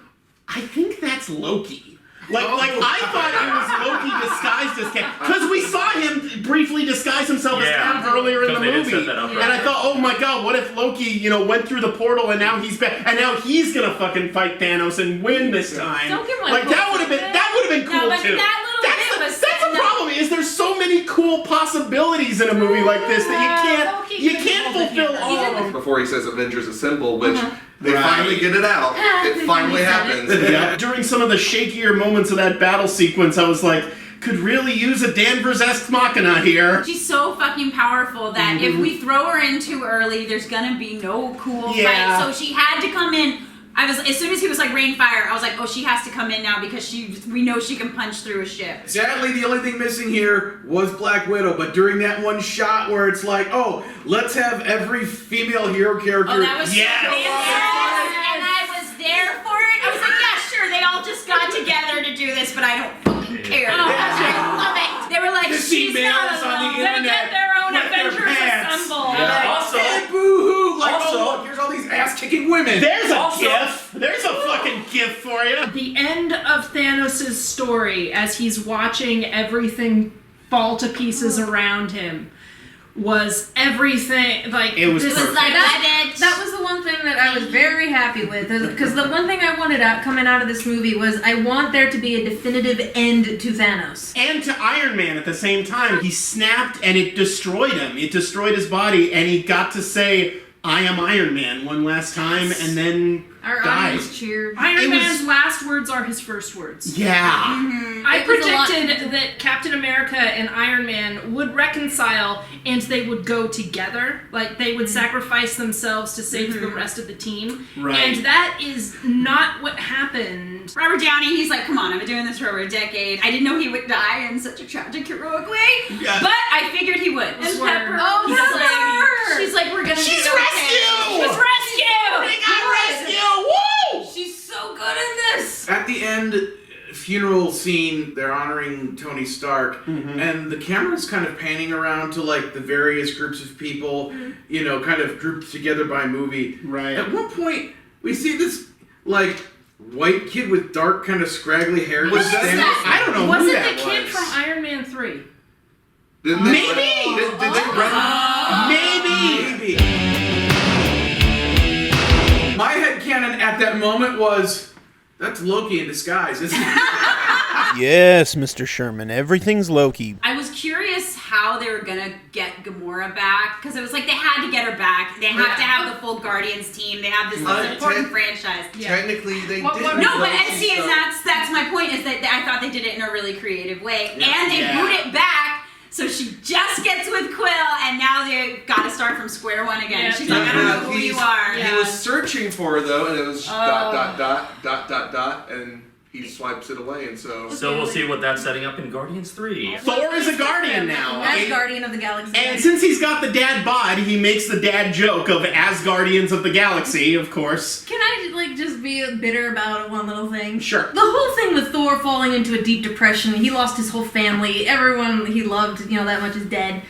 I think that's Loki. Like I thought it was Loki disguised as Cap. Because we saw him briefly disguise himself as Cap earlier in the movie. And I thought, oh my god, what if Loki, went through the portal and now he's back and now he's gonna fucking fight Thanos and win this time. Don't give him like that would have been cool but too. that That's the problem is there's so many cool possibilities in a movie like this that you can't fulfill all of them. Before he says Avengers Assemble, which they finally get it out. It finally happens. Yeah. During some of the shakier moments of that battle sequence, I was like, could really use a Danvers-esque machina here. She's so fucking powerful that if we throw her in too early, there's gonna be no cool fight. So she had to come in. As soon as he was like rain fire, I was like, oh, she has to come in now because we know she can punch through a ship. Sadly, the only thing missing here was Black Widow, but during that one shot where it's like, oh, let's have every female hero character. Oh, that was so fantastic. And I was there for it. I was like, yeah, sure, they all just got together to do this, but I don't fucking care. I love it. They were like, she's not alone. They get their own Avengers Assemble. Boo-hoo! Like, Also, oh, look, here's all these ass-kicking women. There's a gif. There's a fucking gif for you. The end of Thanos' story as he's watching everything fall to pieces around him was everything like it was like that was the one thing that I was very happy with because the one thing I wanted coming out of this movie was I want there to be a definitive end to Thanos and to Iron Man at the same time. He snapped and it destroyed him. It destroyed his body and he got to say, I am Iron Man one last time and then our died. audience cheered. Iron Man's last words are his first words. Yeah. I predicted that Captain America and Iron Man would reconcile and they would go together. Like, they would sacrifice themselves to save the rest of the team. Right. And that is not what happened. Robert Downey, he's like, come on, I've been doing this for over a decade. I didn't know he would die in such a tragic, heroic way. Yeah. But I figured he would. And Pepper, she's like, we're gonna be okay. She's rescue! She's rescue! They got rescue! Woo! She's so good in this! At the end funeral scene, they're honoring Tony Stark, and the camera's kind of panning around to like the various groups of people, kind of grouped together by movie. Right. At one point, we see this like white kid with dark, kind of scraggly hair. Was that? I don't know Was who it that the kid was. from Iron Man 3? Did they Maybe. My headcanon at that moment was, that's Loki in disguise, isn't it? Yes, Mr. Sherman, everything's Loki. I was curious how they were gonna get Gamora back, because it was like they had to get her back. They have to have the full Guardians team. They have this most important franchise. Technically, they did. No, but see, that's my point, is that I thought they did it in a really creative way. And they boot it back, so she just gets with Quill, and now they gotta start from square one again. Yeah. She's like, I don't know who you are. He was searching for her, though, and it was ... and he swipes it away, and so we'll see what that's setting up in Guardians 3. Thor is a Guardian now. As Guardian of the Galaxy. And since he's got the dad bod, he makes the dad joke of as Guardians of the Galaxy, of course. Can I just be bitter about one little thing? Sure. The whole thing with Thor falling into a deep depression, he lost his whole family, everyone he loved, that much is dead.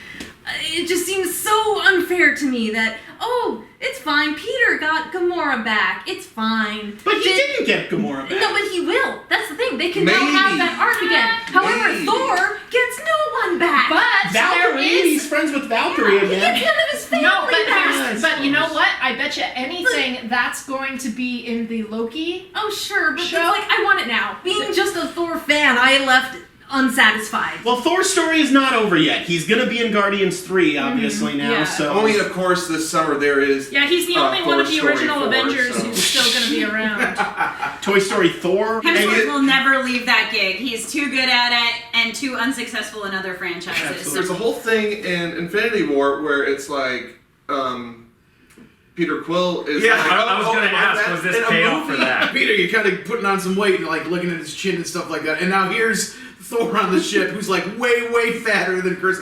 It just seems so unfair to me that, oh, it's fine, Peter got Gamora back, it's fine. But he didn't get Gamora back. No, but he will. That's the thing. They can now have that arc again. However, Thor gets no one back. But Valkyrie, he's friends with Valkyrie again. He gets none of his family back. But you know what? I bet you anything that's going to be in the Loki. Oh, sure, but show. It's like, I want it now. Being just a Thor fan, I left unsatisfied. Well, Thor's story is not over yet. He's going to be in Guardians 3, obviously, now, Yeah. so... only, of course, this summer there is... Yeah, he's the only one of the Story original 4, Avengers so. who's still going to be around. Toy Story Thor. Hemsworth will never leave that gig. He's too good at it, and too unsuccessful in other franchises. There's a whole thing in Infinity War where it's like, Peter Quill is Yeah, like, I was going to ask, was this payoff for that? Peter, you're kind of putting on some weight and like looking at his chin and stuff like that. And now here's Thor on the ship, who's like way fatter than Chris.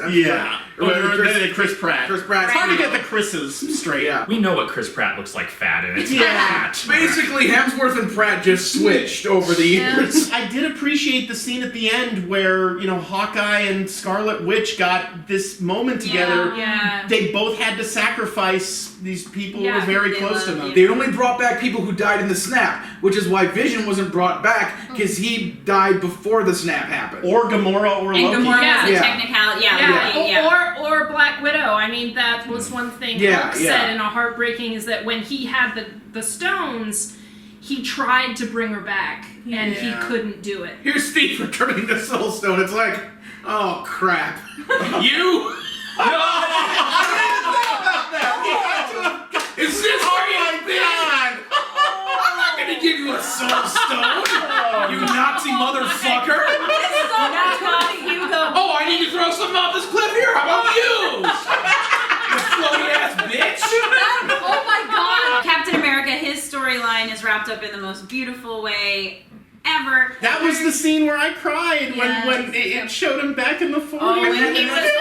Chris Pratt. Chris Pratt. It's hard to get the Chris's straight. Yeah. We know what Chris Pratt looks like fat, and it's Yeah. Basically, Hemsworth and Pratt just switched over the years. I did appreciate the scene at the end where, Hawkeye and Scarlet Witch got this moment together. Yeah. They both had to sacrifice these people who were very close to them. They only brought back people who died in the snap, which is why Vision wasn't brought back, because he died before the snap happened. Or Gamora or And Loki. Gamora was a technicality, Or Black Widow. I mean, that was one thing Hulk said in a Heartbreaking, is that when he had the stones, he tried to bring her back, and he couldn't do it. Here's Steve returning the Soul Stone. It's like, oh crap. You? Is this where you've been? I'm not gonna give you a Soul Stone, you Nazi motherfucker. Oh, I need to throw something off this cliff here. How about you? You floaty ass bitch. Oh my god! Captain America, his storyline is wrapped up in the most beautiful way ever. That was the scene where I cried when it showed him back in the 40s. Oh, when he was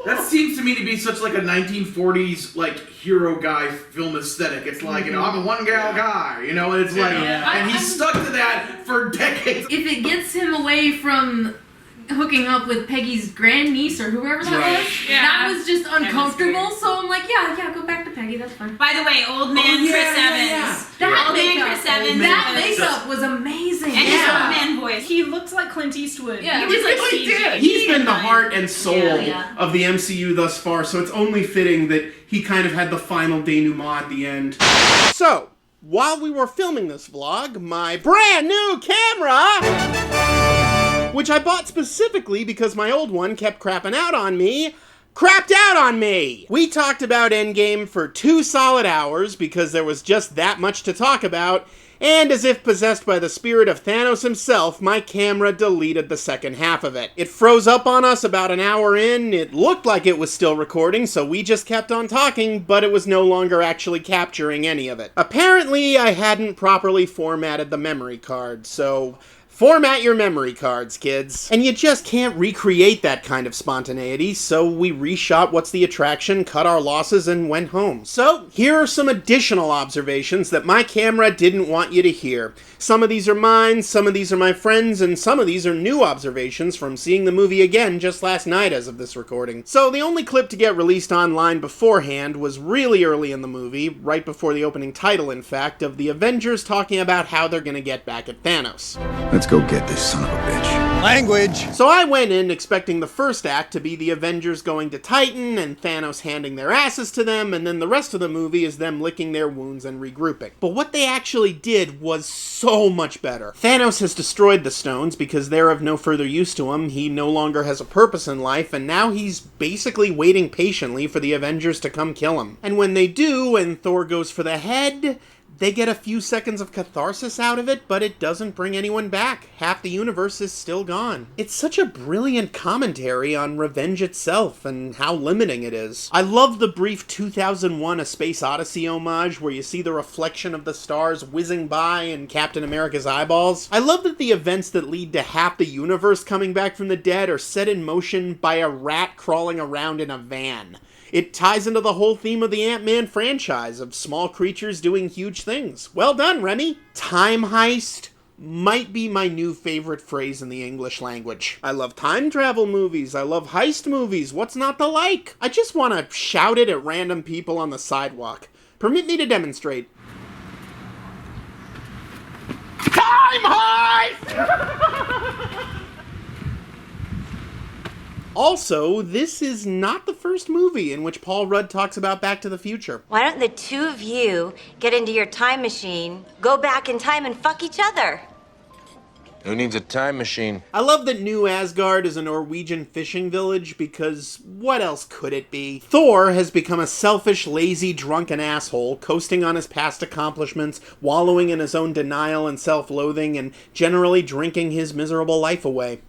that seems to me to be such like a 1940s like hero guy film aesthetic. It's like, I'm a one gal guy, and it's like, and he's stuck to that for decades. If it gets him away from hooking up with Peggy's grandniece or whoever that was, that was just uncomfortable. So I'm like, yeah, go back to Peggy. That's fine. By the way, old man Chris Evans. That makeup was amazing. And his old man voice. He looked like Clint Eastwood. Yeah, he was like He did. He's been the heart and soul of the MCU thus far, so it's only fitting that he kind of had the final denouement at the end. So, while we were filming this vlog, my brand new camera, which I bought specifically because my old one kept crapping out on me, crapped out on me! We talked about Endgame for 2 solid hours because there was just that much to talk about, and as if possessed by the spirit of Thanos himself, my camera deleted the second half of it. It froze up on us about an hour in, it looked like it was still recording, so we just kept on talking, but it was no longer actually capturing any of it. Apparently, I hadn't properly formatted the memory card, so format your memory cards, kids. And you just can't recreate that kind of spontaneity, so we reshot What's the Attraction, cut our losses, and went home. So, here are some additional observations that my camera didn't want you to hear. Some of these are mine, some of these are my friends, and some of these are new observations from seeing the movie again just last night as of this recording. So, the only clip to get released online beforehand was really early in the movie, right before the opening title, in fact, of the Avengers talking about how they're gonna get back at Thanos. Let's go get this son of a bitch. Language! So I went in expecting the first act to be the Avengers going to Titan and Thanos handing their asses to them, and then the rest of the movie is them licking their wounds and regrouping. But what they actually did was so much better. Thanos has destroyed the stones because they're of no further use to him, he no longer has a purpose in life, and now he's basically waiting patiently for the Avengers to come kill him. And when they do, and Thor goes for the head, they get a few seconds of catharsis out of it, but it doesn't bring anyone back. Half the universe is still gone. It's such a brilliant commentary on revenge itself and how limiting it is. I love the brief 2001 A Space Odyssey homage where you see the reflection of the stars whizzing by in Captain America's eyeballs. I love that the events that lead to half the universe coming back from the dead are set in motion by a rat crawling around in a van. It ties into the whole theme of the Ant-Man franchise of small creatures doing huge things. Well done, Remy. Time heist might be my new favorite phrase in the English language. I love time travel movies. I love heist movies. What's not to like? I just want to shout it at random people on the sidewalk. Permit me to demonstrate. Time heist! Also, this is not the first movie in which Paul Rudd talks about Back to the Future. Why don't the two of you get into your time machine, go back in time, and fuck each other? Who needs a time machine? I love that New Asgard is a Norwegian fishing village because what else could it be? Thor has become a selfish, lazy, drunken asshole, coasting on his past accomplishments, wallowing in his own denial and self-loathing, and generally drinking his miserable life away.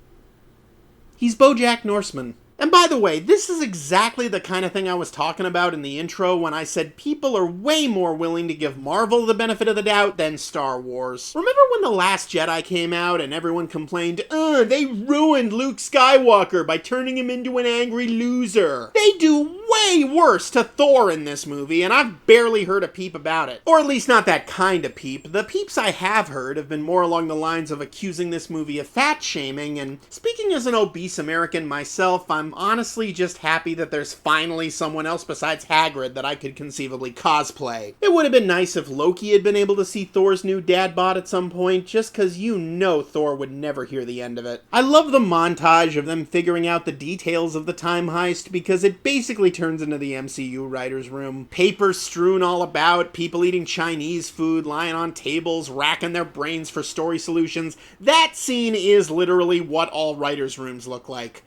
He's BoJack Norseman. And by the way, this is exactly the kind of thing I was talking about in the intro when I said people are way more willing to give Marvel the benefit of the doubt than Star Wars. Remember when The Last Jedi came out and everyone complained, they ruined Luke Skywalker by turning him into an angry loser? They do way worse to Thor in this movie, and I've barely heard a peep about it. Or at least not that kind of peep. The peeps I have heard have been more along the lines of accusing this movie of fat shaming, and speaking as an obese American myself, I'm honestly just happy that there's finally someone else besides Hagrid that I could conceivably cosplay. It would have been nice if Loki had been able to see Thor's new dad bod at some point, just cause you know Thor would never hear the end of it. I love the montage of them figuring out the details of the time heist because it basically turns into the MCU writer's room. Paper strewn all about, people eating Chinese food, lying on tables, racking their brains for story solutions. That scene is literally what all writers' rooms look like.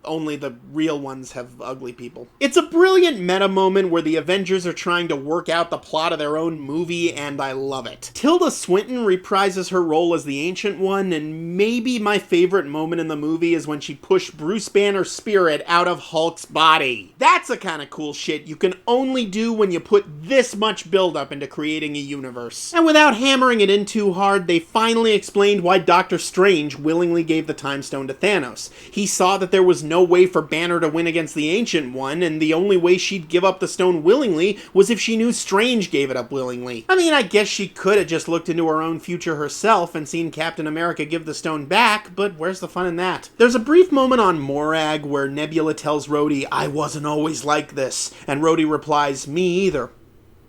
Only the real ones have ugly people. It's a brilliant meta moment where the Avengers are trying to work out the plot of their own movie, and I love it. Tilda Swinton reprises her role as the Ancient One, and maybe my favorite moment in the movie is when she pushed Bruce Banner's spirit out of Hulk's body. That's the kind of cool shit you can only do when you put this much buildup into creating a universe. And without hammering it in too hard, they finally explained why Doctor Strange willingly gave the Time Stone to Thanos. He saw that there was no way for Banner to win against the Ancient One, and the only way she'd give up the stone willingly was if she knew Strange gave it up willingly. I mean, I guess she could have just looked into her own future herself and seen Captain America give the stone back, but where's the fun in that? There's a brief moment on Morag where Nebula tells Rhodey, "I wasn't always like this," and Rhodey replies, "Me either.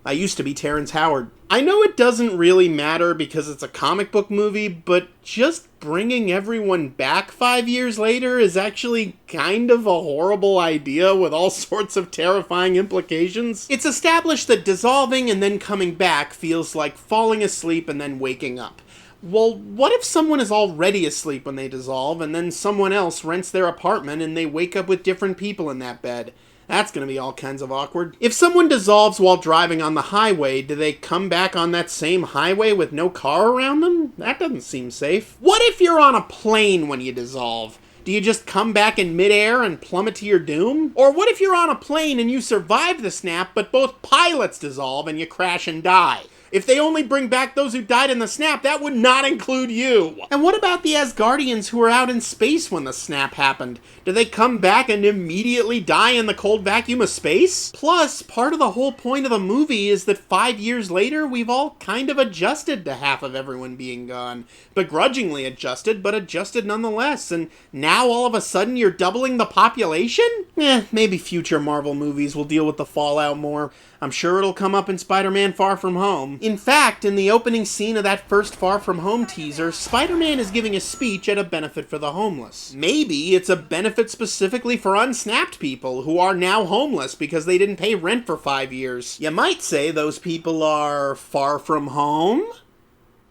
I used to be Terrence Howard." I know it doesn't really matter because it's a comic book movie, but just bringing everyone back 5 years later is actually kind of a horrible idea with all sorts of terrifying implications. It's established that dissolving and then coming back feels like falling asleep and then waking up. Well, what if someone is already asleep when they dissolve and then someone else rents their apartment and they wake up with different people in that bed? That's gonna be all kinds of awkward. If someone dissolves while driving on the highway, do they come back on that same highway with no car around them? That doesn't seem safe. What if you're on a plane when you dissolve? Do you just come back in midair and plummet to your doom? Or what if you're on a plane and you survive the snap, but both pilots dissolve and you crash and die? If they only bring back those who died in the snap, that would not include you. And what about the Asgardians who were out in space when the snap happened? Do they come back and immediately die in the cold vacuum of space? Plus, part of the whole point of the movie is that 5 years later, we've all kind of adjusted to half of everyone being gone. Begrudgingly adjusted, but adjusted nonetheless. And now all of a sudden you're doubling the population? Maybe future Marvel movies will deal with the fallout more. I'm sure it'll come up in Spider-Man Far From Home. In fact, in the opening scene of that first Far From Home teaser, Spider-Man is giving a speech at a benefit for the homeless. Maybe it's a benefit specifically for unsnapped people who are now homeless because they didn't pay rent for 5 years. You might say those people are far from home?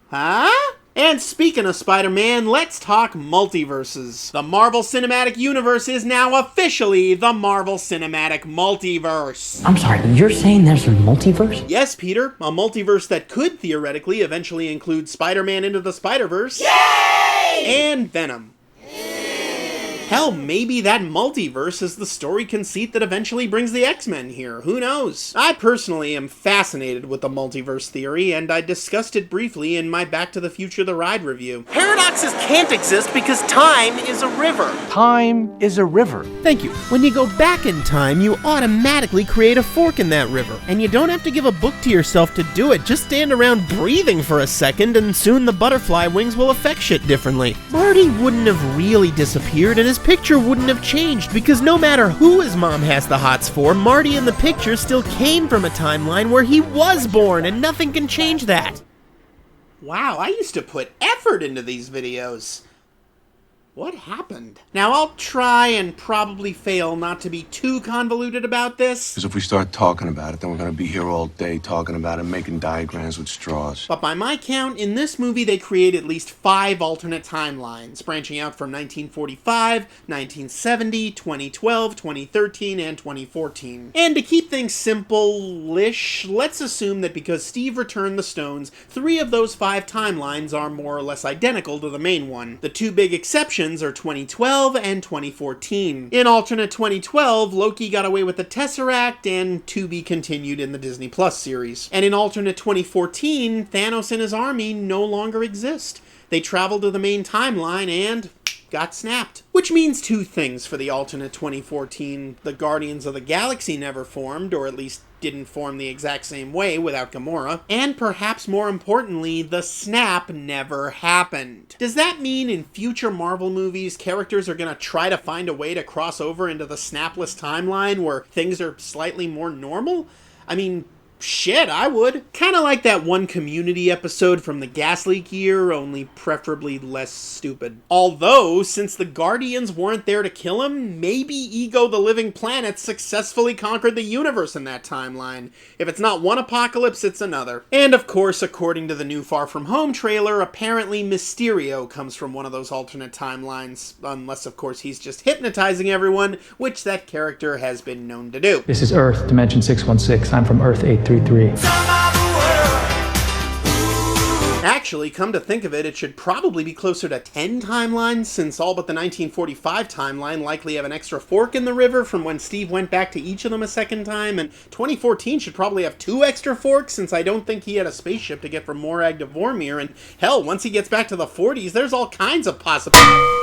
Huh? And speaking of Spider-Man, let's talk multiverses. The Marvel Cinematic Universe is now officially the Marvel Cinematic Multiverse. I'm sorry, you're saying there's a multiverse? Yes, Peter, a multiverse that could theoretically eventually include Spider-Man Into the Spider-Verse. Yay! And Venom. Hell, maybe that multiverse is the story conceit that eventually brings the X-Men here. Who knows? I personally am fascinated with the multiverse theory, and I discussed it briefly in my Back to the Future the Ride review. Paradoxes can't exist because time is a river. Time is a river. Thank you. When you go back in time, you automatically create a fork in that river. And you don't have to give a book to yourself to do it. Just stand around breathing for a second, and soon the butterfly wings will affect shit differently. Marty wouldn't have really disappeared, and his picture wouldn't have changed, because no matter who his mom has the hots for, Marty in the picture still came from a timeline where he was born, and nothing can change that. Wow, I used to put effort into these videos. What happened? Now, I'll try and probably fail not to be too convoluted about this. Because if we start talking about it, then we're going to be here all day talking about it, making diagrams with straws. But by my count, in this movie they create at least 5 alternate timelines, branching out from 1945, 1970, 2012, 2013, and 2014. And to keep things simple-ish, let's assume that because Steve returned the stones, 3 of those 5 timelines are more or less identical to the main one. The 2 big exceptions are 2012 and 2014. In alternate 2012, Loki got away with the Tesseract, and to be continued in the Disney Plus series. And in alternate 2014, Thanos and his army no longer exist. They traveled to the main timeline and got snapped. Which means 2 things for the alternate 2014. The Guardians of the Galaxy never formed, or at least didn't form the exact same way without Gamora. And perhaps more importantly, the snap never happened. Does that mean in future Marvel movies, characters are gonna try to find a way to cross over into the snapless timeline where things are slightly more normal? I mean, shit, I would. Kinda like that one Community episode from the gas leak year, only preferably less stupid. Although, since the Guardians weren't there to kill him, maybe Ego the Living Planet successfully conquered the universe in that timeline. If it's not one apocalypse, it's another. And of course, according to the new Far From Home trailer, apparently Mysterio comes from one of those alternate timelines. Unless, of course, he's just hypnotizing everyone, which that character has been known to do. This is Earth, Dimension 616. I'm from Earth 833. Actually, come to think of it, it should probably be closer to 10 timelines, since all but the 1945 timeline likely have an extra fork in the river from when Steve went back to each of them a second time, and 2014 should probably have 2 extra forks, since I don't think he had a spaceship to get from Morag to Vormir, and hell, once he gets back to the 40s, there's all kinds of possibilities.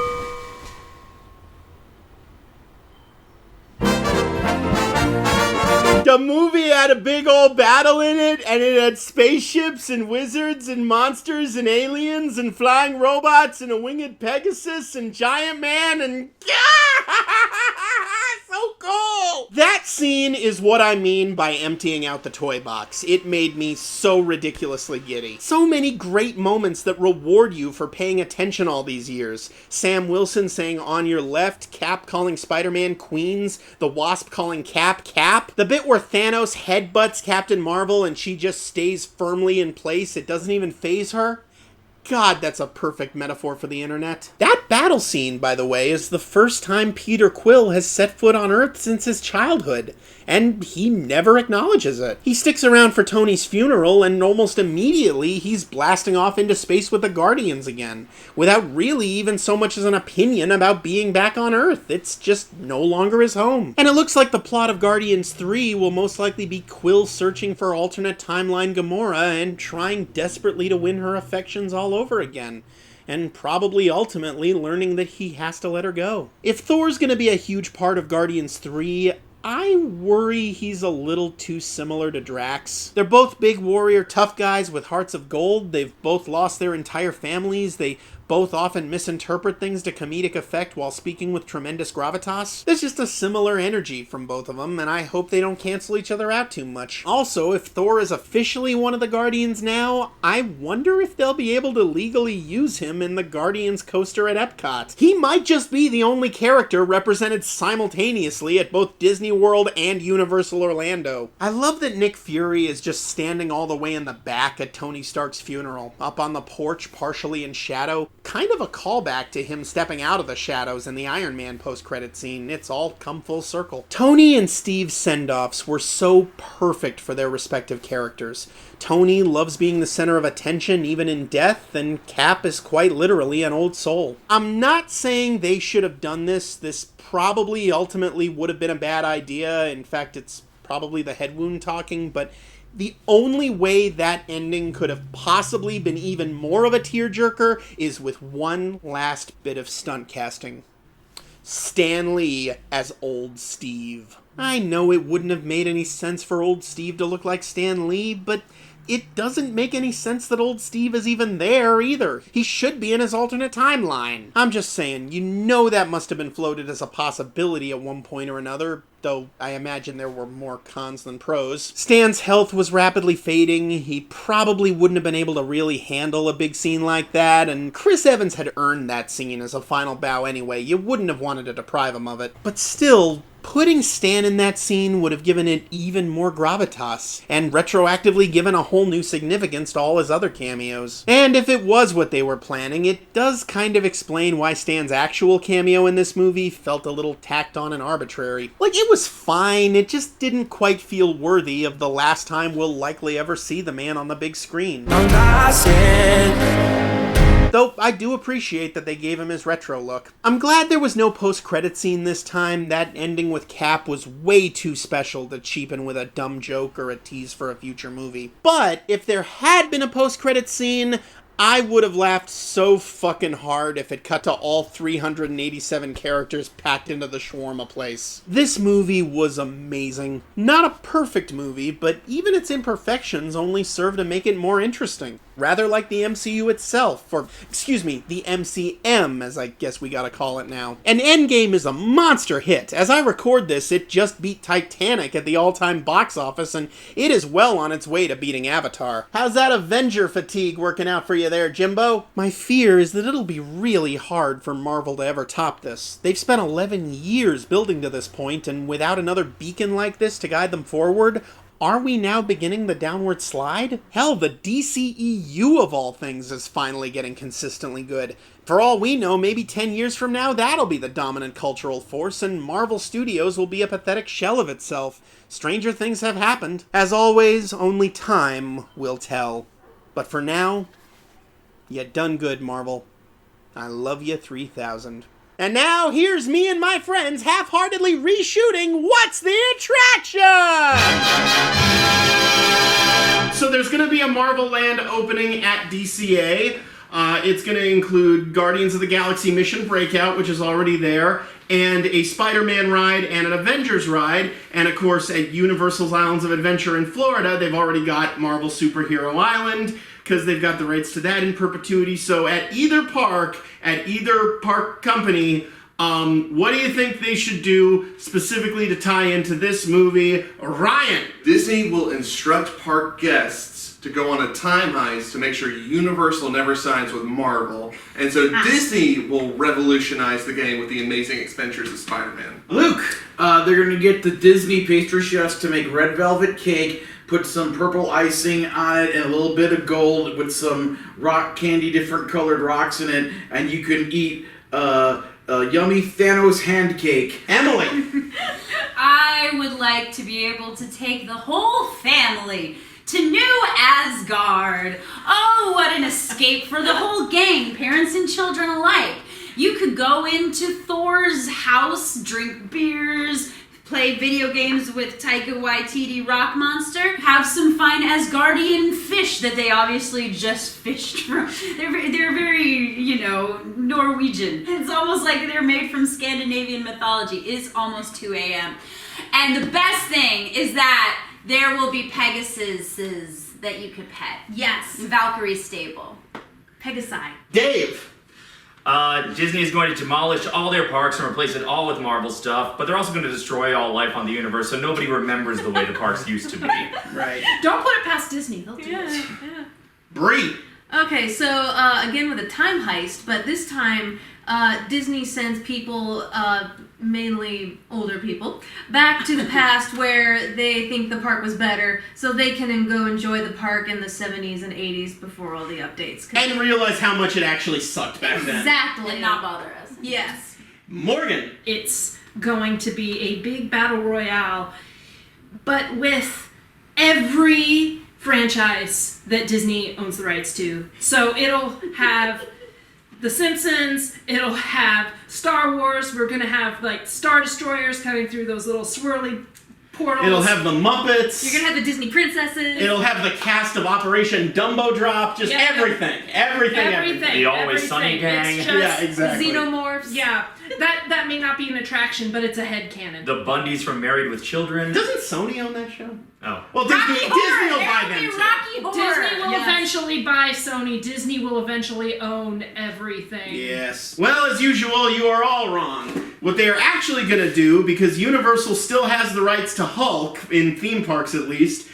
The movie had a big old battle in it, and it had spaceships and wizards and monsters and aliens and flying robots and a winged Pegasus and Giant Man and... so cool! That scene is what I mean by emptying out the toy box. It made me so ridiculously giddy. So many great moments that reward you for paying attention all these years. Sam Wilson saying "on your left," Cap calling Spider-Man Queens, the Wasp calling Cap Cap, the bit where Thanos headbutts Captain Marvel and she just stays firmly in place, it doesn't even faze her. God, that's a perfect metaphor for the internet. That battle scene, by the way, is the first time Peter Quill has set foot on Earth since his childhood, and he never acknowledges it. He sticks around for Tony's funeral, and almost immediately he's blasting off into space with the Guardians again, without really even so much as an opinion about being back on Earth. It's just no longer his home. And it looks like the plot of Guardians 3 will most likely be Quill searching for alternate timeline Gamora and trying desperately to win her affections all over again, and probably ultimately learning that he has to let her go. If Thor's gonna be a huge part of Guardians 3, I worry he's a little too similar to Drax. They're both big warrior tough guys with hearts of gold. They've both lost their entire families. They both often misinterpret things to comedic effect while speaking with tremendous gravitas. There's just a similar energy from both of them, and I hope they don't cancel each other out too much. Also, if Thor is officially one of the Guardians now, I wonder if they'll be able to legally use him in the Guardians coaster at Epcot. He might just be the only character represented simultaneously at both Disney World and Universal Orlando. I love that Nick Fury is just standing all the way in the back at Tony Stark's funeral, up on the porch, partially in shadow. Kind of a callback to him stepping out of the shadows in the Iron Man post-credit scene. It's all come full circle. Tony and Steve's send-offs were so perfect for their respective characters. Tony loves being the center of attention even in death, and Cap is quite literally an old soul. I'm not saying they should have done this. This probably ultimately would have been a bad idea. In fact, it's probably the head wound talking, but the only way that ending could have possibly been even more of a tearjerker is with one last bit of stunt casting. Stan Lee as Old Steve. I know it wouldn't have made any sense for Old Steve to look like Stan Lee, but it doesn't make any sense that Old Steve is even there either. He should be in his alternate timeline. I'm just saying, you know that must have been floated as a possibility at one point or another. though I imagine there were more cons than pros. Stan's health was rapidly fading, he probably wouldn't have been able to really handle a big scene like that, and Chris Evans had earned that scene as a final bow anyway. You wouldn't have wanted to deprive him of it. But still, putting Stan in that scene would have given it even more gravitas, and retroactively given a whole new significance to all his other cameos. And if it was what they were planning, it does kind of explain why Stan's actual cameo in this movie felt a little tacked on and arbitrary. Like, it was fine, it just didn't quite feel worthy of the last time we'll likely ever see the man on the big screen. Though I do appreciate that they gave him his retro look. I'm glad there was no post-credit scene this time. That ending with Cap was way too special to cheapen with a dumb joke or a tease for a future movie. But if there had been a post-credit scene, I would have laughed so fucking hard if it cut to all 387 characters packed into the shawarma place. This movie was amazing. Not a perfect movie, but even its imperfections only serve to make it more interesting. Rather like the MCU itself, or, excuse me, the MCM, as I guess we gotta call it now. And Endgame is a monster hit. As I record this, it just beat Titanic at the all-time box office, and it is well on its way to beating Avatar. How's that Avenger fatigue working out for you there, Jimbo? My fear is that it'll be really hard for Marvel to ever top this. They've spent 11 years building to this point, and without another beacon like this to guide them forward, are we now beginning the downward slide? Hell, the DCEU of all things is finally getting consistently good. For all we know, maybe 10 years from now, that'll be the dominant cultural force, and Marvel Studios will be a pathetic shell of itself. Stranger things have happened. As always, only time will tell. But for now, you done good, Marvel. I love you 3000. And now, here's me and my friends half-heartedly reshooting What's the Attraction? So there's going to be a Marvel Land opening at DCA. It's going to include Guardians of the Galaxy Mission Breakout, which is already there, and a Spider-Man ride and an Avengers ride. And of course, at Universal's Islands of Adventure in Florida, they've already got Marvel Superhero Island, because they've got the rights to that in perpetuity. So at either park company, what do you think they should do specifically to tie into this movie? Ryan! Disney will instruct park guests to go on a time heist to make sure Universal never signs with Marvel. And so Disney will revolutionize the game with the amazing adventures of Spider-Man. Luke! They're going to get the Disney pastry chefs to make red velvet cake, put some purple icing on it and a little bit of gold with some rock candy, different colored rocks in it, and you can eat yummy Thanos hand cake. Emily! I would like to be able to take the whole family to New Asgard. Oh, what an escape for the whole gang, parents and children alike. You could go into Thor's house, drink beers, play video games with Taika Waititi Rock Monster, have some fine Asgardian fish that they obviously just fished from. They're very, Norwegian. It's almost like they're made from Scandinavian mythology. It's almost 2 a.m. And the best thing is that there will be Pegasuses that you could pet. Yes. Valkyrie's stable. Pegasi. Dave! Disney is going to demolish all their parks and replace it all with Marvel stuff, but they're also going to destroy all life on the universe, so nobody remembers the way the parks used to be. Right. Don't put it past Disney. They'll do it. Yeah. Bree! Okay, so again with a time heist, but this time Disney sends people, mainly older people, back to the past where they think the park was better, so they can go enjoy the park in the 70s and 80s before all the updates. And realize how much it actually sucked back then. Exactly. And not bother us. Yes. Morgan! It's going to be a big battle royale, but with every franchise that Disney owns the rights to. So it'll have The Simpsons, it'll have Star Wars, we're gonna have like Star Destroyers coming through those little swirly portals. It'll have the Muppets. You're gonna have the Disney princesses. It'll have the cast of Operation Dumbo Drop, just everything. Everything. The Always Sunny gang. It's just Yeah, exactly. Xenomorphs. Yeah, that may not be an attraction, but it's a headcanon. The Bundys from Married with Children. Doesn't Sony own that show? Oh. Well, Disney will buy them too. Rocky Horror. Disney will eventually buy Sony. Disney will eventually own everything. Yes. Well, as usual, you are all wrong. What they are actually going to do, because Universal still has the rights to Hulk, in theme parks at least,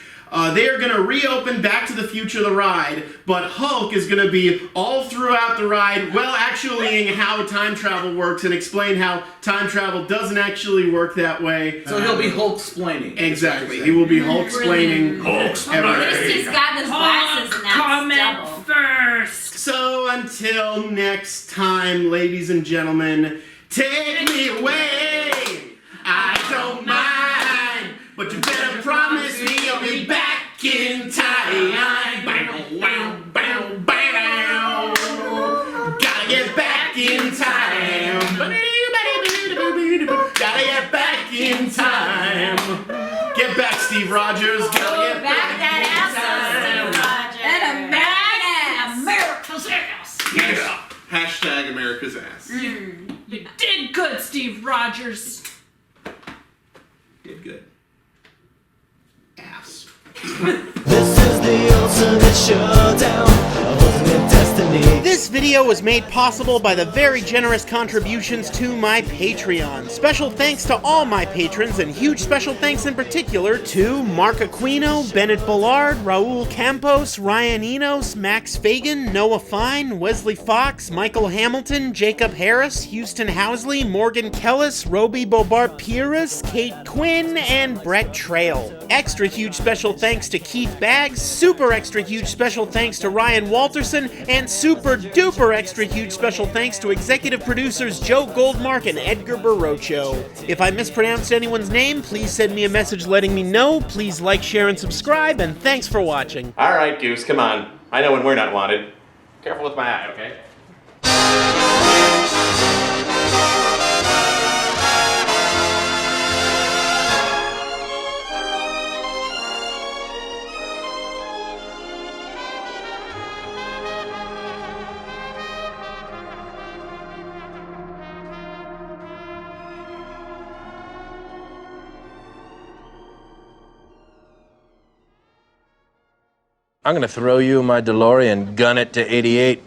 they are going to reopen Back to the Future the ride, but Hulk is going to be all throughout the ride, well, actuallying how time travel works and explain how time travel doesn't actually work that way. So he'll be Hulk-splaining. Exactly. He will be Hulk-splaining. At least he's got his glasses and that's double. First. So until next time, ladies and gentlemen, take me away. I don't mind, but you better promise me you'll be back in time. Bow, bow, bow, bow. Gotta get back in time. Gotta get back in time. Get back, Steve Rogers. Gotta get back that ass, Steve Rogers. And America's ass. Yeah. Hashtag America's ass. You did good, Steve Rogers. Did good. Ass. This is the ultimate showdown of ultimate destiny. This video was made possible by the very generous contributions to my Patreon. Special thanks to all my patrons, and huge special thanks in particular to Mark Aquino, Bennett Ballard, Raul Campos, Ryan Enos, Max Fagan, Noah Fine, Wesley Fox, Michael Hamilton, Jacob Harris, Houston Housley, Morgan Kellis, Roby Bobart Pires, Kate Quinn, and Brett Trail. Extra huge special thanks to Keith Baggs, super extra huge special thanks to Ryan Walterson, and super duper extra huge special thanks to executive producers Joe Goldmark and Edgar Barocho. If I mispronounced anyone's name, please send me a message letting me know. Please like, share, and subscribe, and thanks for watching. All right, Goose, come on. I know when we're not wanted. Careful with my eye, okay? I'm gonna throw you in my DeLorean, gun it to 88.